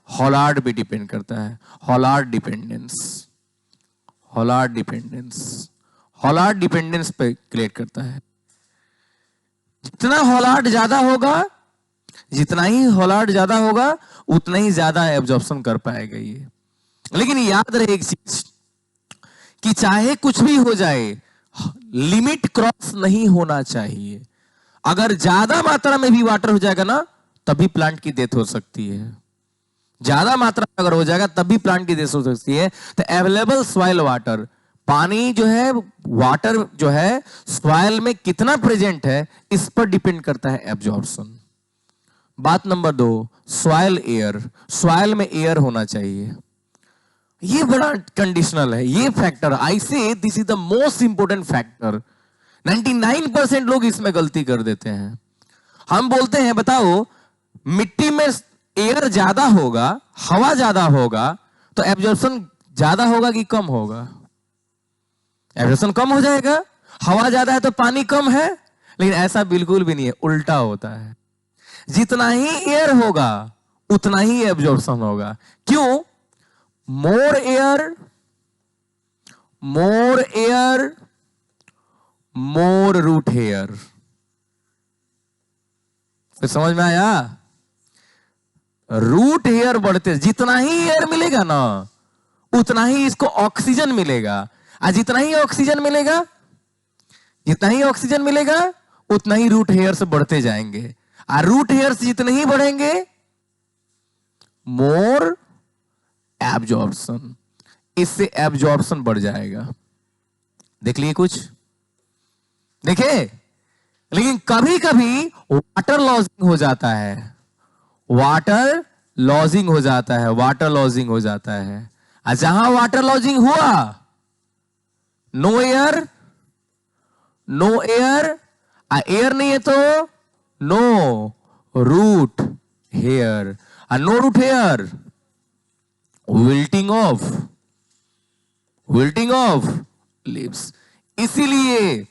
हॉलार्ड पे डिपेंड करता है। हॉलार्ड डिपेंडेंस, हॉलार्ड डिपेंडेंस, हॉलार्ड डिपेंडेंस पे क्रिएट करता है। जितना हॉलार्ड ज्यादा होगा, जितना ही हॉलार्ड ज्यादा होगा उतना ही ज्यादा एब्जॉर्प्शन कर पाएगा ये। लेकिन याद रहे एक चीज कि चाहे कुछ भी हो जाए, लिमिट क्रॉस नहीं होना चाहिए। अगर ज्यादा मात्रा में भी वाटर हो जाएगा ना, तभी प्लांट की डेथ हो सकती है। ज्यादा मात्रा अगर हो जाएगा तभी प्लांट की डेथ हो सकती है। तो अवेलेबल सॉइल वाटर, पानी जो है, वाटर जो है सॉइल में कितना प्रेजेंट है, इस पर डिपेंड करता है एब्जॉर्प्शन। बात नंबर 2, सॉइल एयर। सॉइल में एयर होना चाहिए। ये बड़ा कंडीशनल है, ये फैक्टर, आई से this is the most important factor. 99% लोग इसमें गलती कर देते हैं। हम बोलते हैं बताओ, मिट्टी में एयर ज्यादा होगा, हवा ज्यादा होगा, तो एब्जॉर्प्शन ज्यादा होगा कि कम होगा? एब्जॉर्प्शन कम हो जाएगा। हवा ज्यादा है तो पानी कम है, लेकिन ऐसा बिल्कुल भी नहीं है, उल्टा होता है। जितना ही एयर होगा उतना ही एब्जॉर्प्शन होगा। क्यों? मोर एयर, मोर एयर, मोर रूट हेयर। फिर समझ में आया? रूट हेयर बढ़ते, जितना ही एयर मिलेगा ना उतना ही इसको ऑक्सीजन मिलेगा, और जितना ही ऑक्सीजन मिलेगा, जितना ही ऑक्सीजन मिलेगा उतना ही रूट हेयर से बढ़ते जाएंगे, और रूट हेयर जितने ही बढ़ेंगे मोर एब्जॉर्प्शन, इससे एब्जॉर्प्शन बढ़ जाएगा। देख लिए कुछ? देखे? लेकिन कभी कभी वाटर लॉजिंग हो जाता है, वाटर लॉजिंग हो जाता है, वाटर लॉजिंग हो जाता है। और जहां वाटर लॉजिंग हुआ, no air, no air, air नहीं है तो no root hair, no root hair, wilting of, wilting of leaves. इसीलिए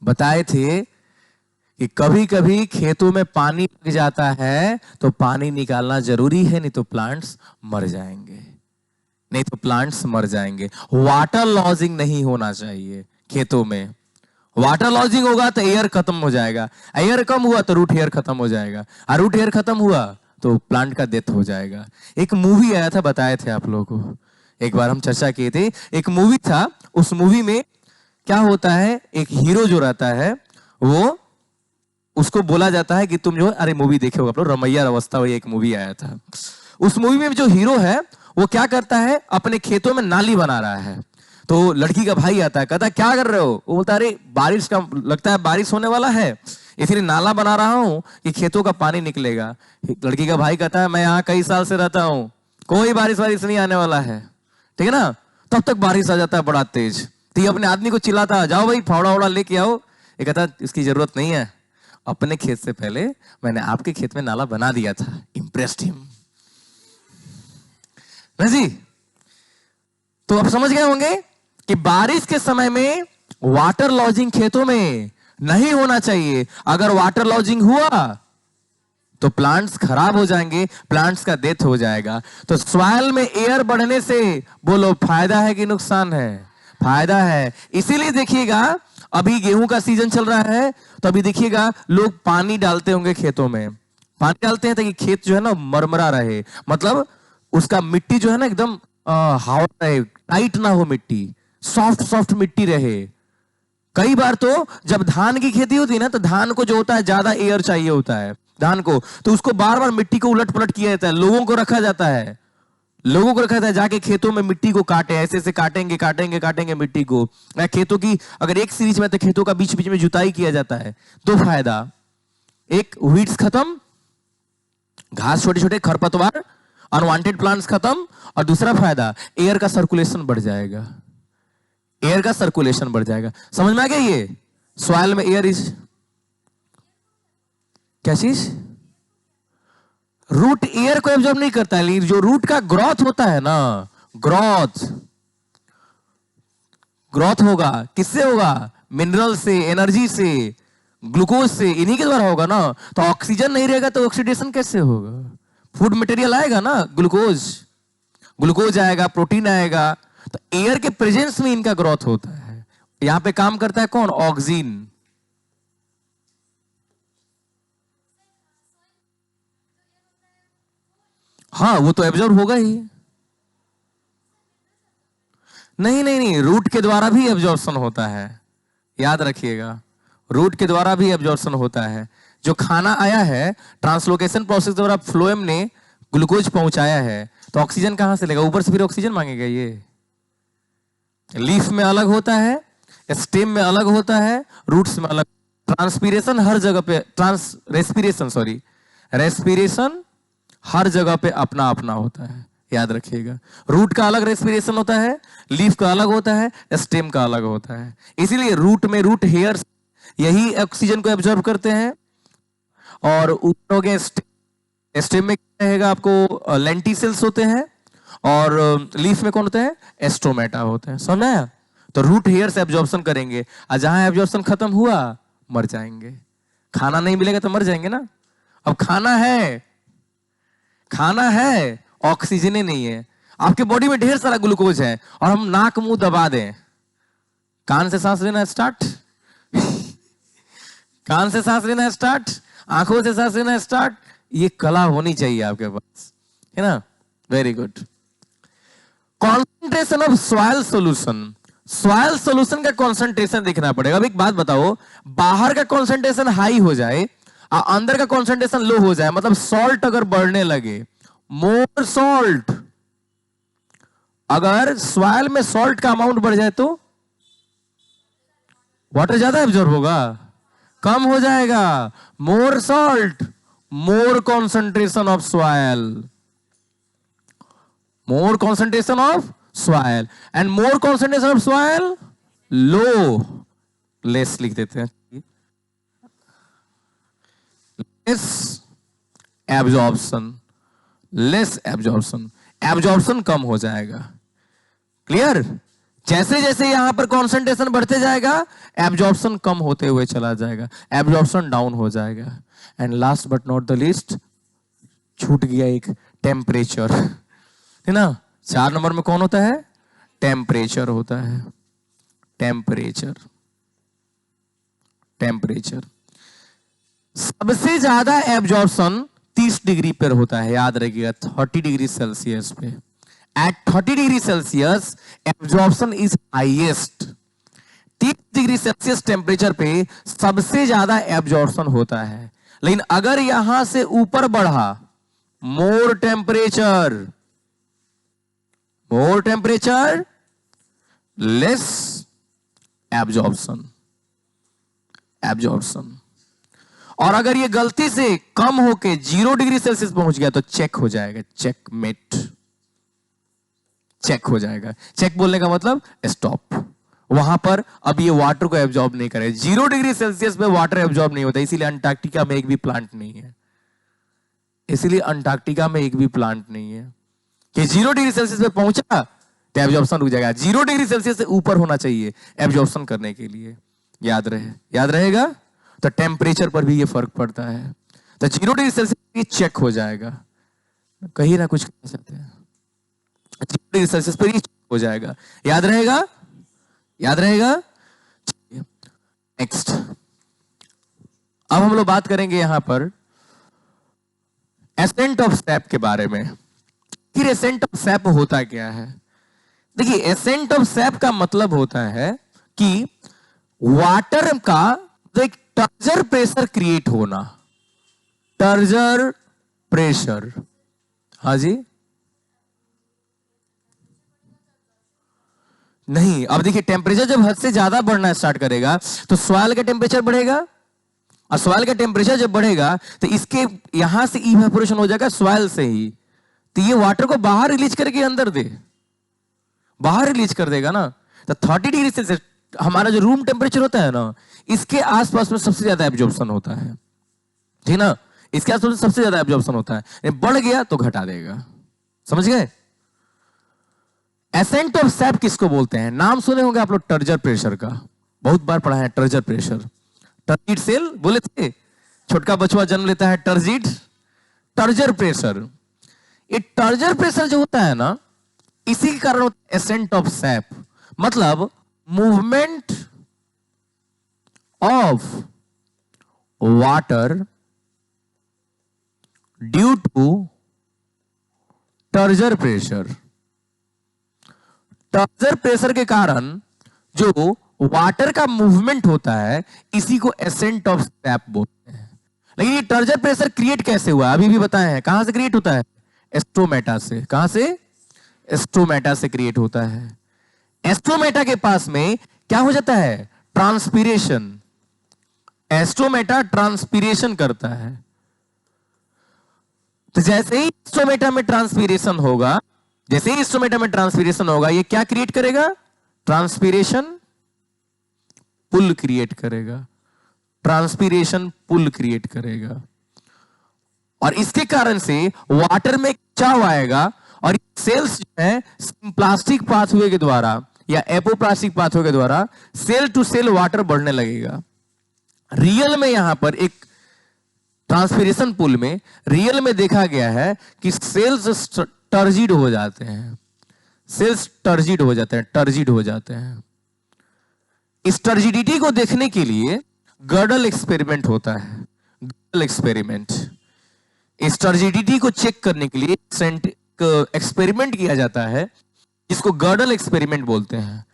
बताए थे कि कभी कभी खेतों में पानी लग जाता है तो पानी निकालना जरूरी है, नहीं तो प्लांट्स मर जाएंगे, नहीं तो प्लांट्स मर जाएंगे। वाटर लॉजिंग नहीं होना चाहिए खेतों में। वाटर लॉजिंग होगा तो एयर खत्म हो जाएगा, एयर कम हुआ तो रूट हेयर खत्म हो जाएगा, और रूट हेयर खत्म हुआ तो प्लांट का डेथ हो जाएगा। एक मूवी आया था, बताए थे आप लोगों को, एक बार हम चर्चा किए थे। एक मूवी था, उस मूवी में क्या होता है, एक हीरो जो रहता है वो, उसको बोला जाता है कि तुम जो, अरे मूवी देखे होगा आप लोग, रमैया अवस्था, एक मूवी आया था। उस मूवी में जो हीरो है वो क्या करता है, अपने खेतों में नाली बना रहा है। तो लड़की का भाई आता है, कहता है क्या कर रहे हो? वो बोलता है अरे बारिश का, लगता है बारिश होने वाला है, इसलिए नाला बना रहा हूं कि खेतों का पानी निकलेगा। लड़की का भाई कहता है मैं यहाँ कई साल से रहता हूं, कोई बारिश वारिश नहीं आने वाला है, ठीक है ना? तब तक बारिश आ जाता है बड़ा तेज। तो ये अपने आदमी को चिल्लाता, जाओ भाई फावड़ा वाड़ा लेके आओ। ये कहता इसकी जरूरत नहीं है, अपने खेत से पहले मैंने आपके खेत में नाला बना दिया था। इम्प्रेस्ड हिम जी। तो आप समझ गए होंगे कि बारिश के समय में वाटर लॉजिंग खेतों में नहीं होना चाहिए। अगर वाटर लॉजिंग हुआ तो प्लांट्स खराब हो जाएंगे, प्लांट्स का डेथ हो जाएगा। तो सॉइल में एयर बढ़ने से बोलो फायदा है कि नुकसान है? फायदा है। इसीलिए देखिएगा अभी गेहूं का सीजन चल रहा है, तो अभी देखिएगा लोग पानी डालते होंगे खेतों में। पानी डालते हैं ताकि खेत जो है ना मरमरा रहे, मतलब उसका मिट्टी जो है ना एकदम हवा रहे, टाइट ना हो मिट्टी, सॉफ्ट सॉफ्ट मिट्टी रहे। कई बार तो जब धान की खेती होती है ना, तो धान को जो होता है ज्यादा एयर चाहिए होता है धान को, तो उसको बार बार मिट्टी को उलट पलट किया जाता है। लोगों को रखा जाता है, लोगों को रखा जाता है जाके खेतों में मिट्टी को काटे, ऐसे ऐसे काटेंगे काटेंगे काटेंगे मिट्टी को। खेतों की अगर एक सीरीज में, तो खेतों का बीच बीच में जुताई किया जाता है। दो फायदा, एक वीड्स खत्म, घास छोटे छोटे खरपतवार अनवांटेड प्लांट्स खत्म, और दूसरा फायदा एयर का सर्कुलेशन बढ़ जाएगा। एयर का सर्कुलेशन बढ़ जाएगा। समझ में आ गया? ये सॉइल में एयर इज क्या चीज? रूट एयर को एब्जॉर्ब नहीं करता है। जो रूट का ग्रोथ होता है ना, ग्रोथ होगा किससे? होगा मिनरल से, एनर्जी से, ग्लूकोज से, इन्हीं के द्वारा होगा ना। तो ऑक्सीजन नहीं रहेगा तो ऑक्सीडेशन कैसे होगा? फूड मटेरियल आएगा ना, ग्लूकोज आएगा, प्रोटीन आएगा। तो एयर के प्रेजेंस में इनका ग्रोथ होता है। यहां पे काम करता है कौन? ऑक्सीजन। हाँ, वो तो एब्जॉर्ब होगा ही। नहीं नहीं नहीं, रूट के द्वारा भी एब्जॉर्प्शन होता है, याद रखिएगा। रूट के द्वारा भी एब्जॉर्प्शन होता है। जो खाना आया है, ट्रांसलोकेशन प्रोसेस द्वारा फ्लोएम ने ग्लूकोज पहुंचाया है, तो ऑक्सीजन कहां से लेगा? ऊपर से फिर ऑक्सीजन मांगेगा। ये लीफ में अलग होता है, स्टेम में अलग होता है, रूट्स में अलग। ट्रांसपीरेशन हर जगह पे, रेस्पिरेशन हर जगह पे अपना अपना होता है, याद रखिएगा। रूट का अलग रेस्पिरेशन होता है, लीफ का अलग होता है, स्टेम का अलग होता है। इसीलिए रूट में रूट हेयर्स यही ऑक्सीजन को एब्जॉर्ब करते हैं। और ऊपर हो गए स्टेम में क्या रहेगा? आपको लेंटिसेल्स होते हैं, और लीफ में कौन होते हैं? एस्ट्रोमेटा होते हैं। समझ आया? तो रूट हेयर्स एब्जॉर्प्शन करेंगे, और जहां एब्जॉर्प्शन खत्म हुआ मर जाएंगे। खाना नहीं मिलेगा तो मर जाएंगे ना। अब खाना है, ऑक्सीजन ही नहीं है। आपके बॉडी में ढेर सारा ग्लूकोज है, और हम नाक मुंह दबा दें। कान से सांस लेना स्टार्ट कान से सांस लेना स्टार्ट, आंखों से सांस लेना स्टार्ट। ये कला होनी चाहिए आपके पास, है ना? Very good. Concentration of soil solution. Soil solution का कॉन्सेंट्रेशन देखना पड़ेगा। अब एक बात बताओ, बाहर का कॉन्सेंट्रेशन हाई हो जाए और अंदर का कॉन्सेंट्रेशन लो हो जाए, मतलब सॉल्ट अगर बढ़ने लगे, मोर सॉल्ट, अगर सॉइल में सॉल्ट का अमाउंट बढ़ जाए तो वाटर ज्यादा एब्जॉर्ब होगा, कम हो जाएगा। More salt, more concentration of soil, more concentration of soil, and more concentration of soil low, less लिख देते हैं, less absorption, less absorption, absorption कम हो जाएगा। क्लियर? जैसे जैसे यहां पर कॉन्सेंट्रेशन बढ़ते जाएगा, एब्जॉर्प्शन कम होते हुए चला जाएगा, एब्जॉर्प्शन डाउन हो जाएगा। And last but not the least, छूट गया एक, टेम्परेचर, है ना? 4 नंबर में कौन होता है? टेम्परेचर होता है। टेम्परेचर, टेम्परेचर सबसे ज्यादा एब्जॉर्प्शन 30 डिग्री पर होता है, याद रखिएगा, 30 डिग्री सेल्सियस पे। At 30 degree Celsius absorption is highest. 30 degree Celsius temperature पे सबसे ज्यादा एब्जॉर्प्शन होता है। लेकिन अगर यहां से ऊपर बढ़ा, मोर टेम्परेचर, लेस एब्जॉर्प्शन, और अगर ये गलती से कम होके 0 डिग्री सेल्सियस पहुंच गया तो चेक हो जाएगा, चेकमेट। चेक हो जाएगा। चेक बोलने का मतलब स्टॉप, वहां पर अब ये वाटर को एब्जॉर्ब नहीं करे। 0 डिग्री सेल्सियस पे वाटर एब्जॉर्ब नहीं होता, इसीलिए अंटार्कटिका में एक भी प्लांट नहीं है। इसीलिए अंटार्कटिका में एक भी प्लांट नहीं है कि 0 डिग्री सेल्सियस पे पहुंचा तो एब्जॉर्प्शन रुक जाएगा। 0 डिग्री सेल्सियस से ऊपर होना चाहिए एब्जॉर्प्शन करने के लिए। याद रहेगा। तो टेम्परेचर पर भी ये फर्क पड़ता है। तो 0 डिग्री सेल्सियस ये चेक हो जाएगा। कहीं ना कुछ कहना चाहते हैं, 0 डिग्री सेल्सियस पर ये चेक हो जाएगा। याद रहेगा। नेक्स्ट, अब हम लोग बात करेंगे यहां पर एसेंट ऑफ सैप के बारे में। फिर एसेंट ऑफ सैप होता क्या है? देखिए, एसेंट ऑफ सैप का मतलब होता है कि वाटर का एक टर्जर प्रेशर क्रिएट होना। टर्जर प्रेशर, हाँ जी, नहीं। अब देखिए, टेम्परेचर जब हद से ज्यादा बढ़ना स्टार्ट करेगा तो सॉइल का टेम्परेचर बढ़ेगा, और सॉइल का टेम्परेचर जब बढ़ेगा तो इसके यहां से इवेपोरेशन हो जाएगा सॉइल से ही, तो ये वाटर को बाहर रिलीज करके अंदर बाहर रिलीज कर देगा ना। तो 30 डिग्री सेल्सियस हमारा जो रूम टेम्परेचर होता है ना, इसके आसपास में सबसे ज्यादा एब्जॉर्प्शन होता है, ठीक ना। इसके आसपास सबसे ज्यादा एब्जॉर्प्शन होता है। बढ़ गया तो घटा देगा, समझ गए। एसेंट ऑफ सैप किसको बोलते हैं? नाम सुने होंगे आप लोग टर्जर प्रेशर का, बहुत बार पढ़ा है। टर्जर प्रेशर, टर्जिट सेल बोले थे, छोटका बचवा जन्म लेता है टर्जिट। टर्जर प्रेशर, ये टर्जर प्रेशर जो होता है ना, इसी के कारण होता है एसेंट ऑफ सैप। मतलब movement of water due to turgor pressure. Turgor pressure के कारण जो वाटर का मूवमेंट होता है, इसी को एसेंट ऑफ सैप बोलते हैं। लेकिन ये टर्जर प्रेशर क्रिएट कैसे हुआ, अभी भी बताए हैं। कहां से क्रिएट होता है? एस्ट्रोमेटा से। कहां से? एस्ट्रोमेटा से क्रिएट होता है। एस्ट्रोमेटा के पास में क्या हो जाता है? ट्रांसपीरेशन। एस्ट्रोमेटा ट्रांसपीरेशन करता है। तो जैसे ही एस्ट्रोमेटा में ट्रांसपीरेशन होगा, ये क्या क्रिएट करेगा? ट्रांसपीरेशन पुल क्रिएट करेगा। ट्रांसपीरेशन पुल क्रिएट करेगा, और इसके कारण से वाटर में खिंचाव आएगा, और सेल्स जो है प्लास्टिक पाथवे के द्वारा या एपोप्लास्टिक पाथवे के द्वारा सेल टू सेल वाटर बढ़ने लगेगा। रियल में यहां पर एक ट्रांसपीरेशन पुल में रियल में देखा गया है कि सेल्स टर्जिड हो जाते हैं। टर्जिड हो जाते हैं। इस टर्जिडिटी को देखने के लिए गर्डल एक्सपेरिमेंट होता है। गर्डल एक्सपेरिमेंट, इस टर्जिडिटी को चेक करने के लिए एक्सपेरिमेंट किया जाता है, जिसको गर्डल एक्सपेरिमेंट बोलते हैं।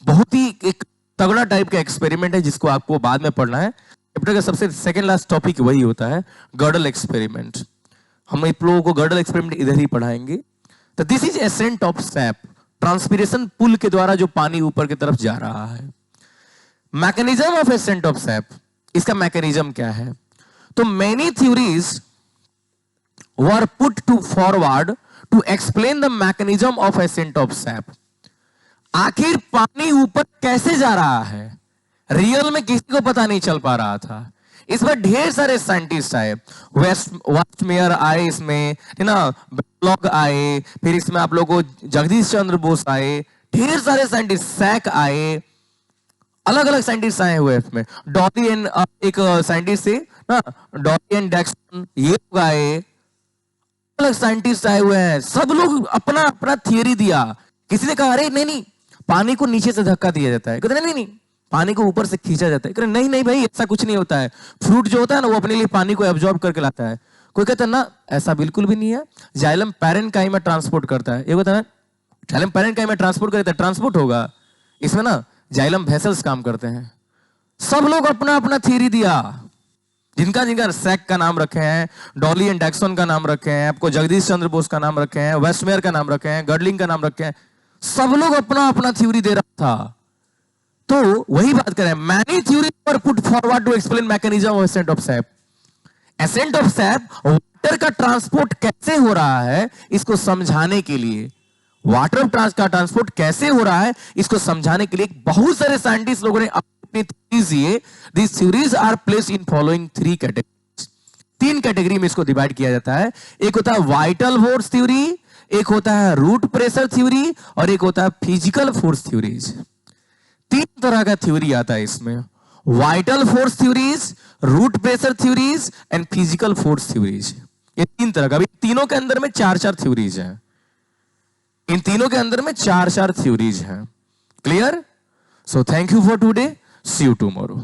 बहुत ही एक तगड़ा टाइप का एक्सपेरिमेंट है, जिसको आपको बाद में पढ़ना है। चैप्टर का सबसे सेकंड लास्ट टॉपिक वही होता है, गर्डल एक्सपेरिमेंट। हम आप लोगों को गर्डल एक्सपेरिमेंट इधर ही पढ़ाएंगे। तो this is ascent of sap, transpiration pull के द्वारा जो पानी ऊपर की तरफ जा रहा है। Mechanism of ascent of sap, इसका मैकेनिज्म क्या है? तो many theories were put to forward to explain the mechanism of ascent of sap. आखिर पानी ऊपर कैसे जा रहा है, रियल में किसी को पता नहीं चल पा रहा था। इस पर ढेर सारे साइंटिस्ट आए, वेस्टमेयर आए, इसमें है ना, ब्लॉक आए, फिर इसमें आप लोगों को जगदीश चंद्र बोस आए, ढेर सारे साइंटिस्ट, सैक आए, अलग अलग साइंटिस्ट आए हुए इसमें। डॉली एंड एक साइंटिस्ट से ना, डॉली एंड डैक्सन, ये लोग आए, अलग साइंटिस्ट आए हुए हैं। सब लोग अपना अपना थियरी दिया। किसी ने कहा अरे नहीं, पानी को नीचे से धक्का दिया जाता है, कहते नहीं, पानी को ऊपर से खींचा जाता है। कहते नहीं भाई, ऐसा कुछ नहीं होता है। फ्रूट जो होता है ना, वो अपने लिए पानी को एब्जॉर्ब करके लाता है। कोई कहता है ना, ऐसा बिल्कुल भी नहीं है, जाइलम पैरेन्काइमा ट्रांसपोर्ट करता है। ये कहता है जाइलम पैरेन्काइमा ट्रांसपोर्ट करता है, ट्रांसपोर्ट होगा इसमें ना, जाइलम वेसल्स काम करते हैं। सब लोग अपना अपना थियरी दिया, जिनका सैक का नाम रखे हैं, डॉली एंड डैक्सन का नाम रखे हैं, आपको जगदीश चंद्र बोस का नाम रखे हैं, वेस्टमेयर का नाम रखे हैं, गर्डलिंग का नाम रखे हैं। सब लोग अपना अपना थ्योरी दे रहा था। तो वही बात करें, many theory were put forward to explain mechanism of ascent of sap. Ascent of sap water का ट्रांसपोर्ट कैसे हो रहा है, इसको समझाने के लिए वाटर का ट्रांसपोर्ट कैसे हो रहा है इसको समझाने के लिए बहुत सारे साइंटिस्ट लोगों ने अपनी थ्योरीज दिए। This theories are placed in following 3 categories. 3 category में इसको डिवाइड किया जाता है। एक होता है वाइटल फोर्स थ्योरी, एक होता है रूट प्रेशर थ्योरी, और एक होता है फिजिकल फोर्स थ्योरीज। 3 तरह का थ्योरी आता है इसमें, vital force theories, root pressure theories and physical force theories. ये 3 तरह का, तीनों के अंदर में 4-4 थ्योरीज हैं। इन तीनों के अंदर में 4-4 थ्योरीज हैं। Clear? So thank you for today, see you tomorrow.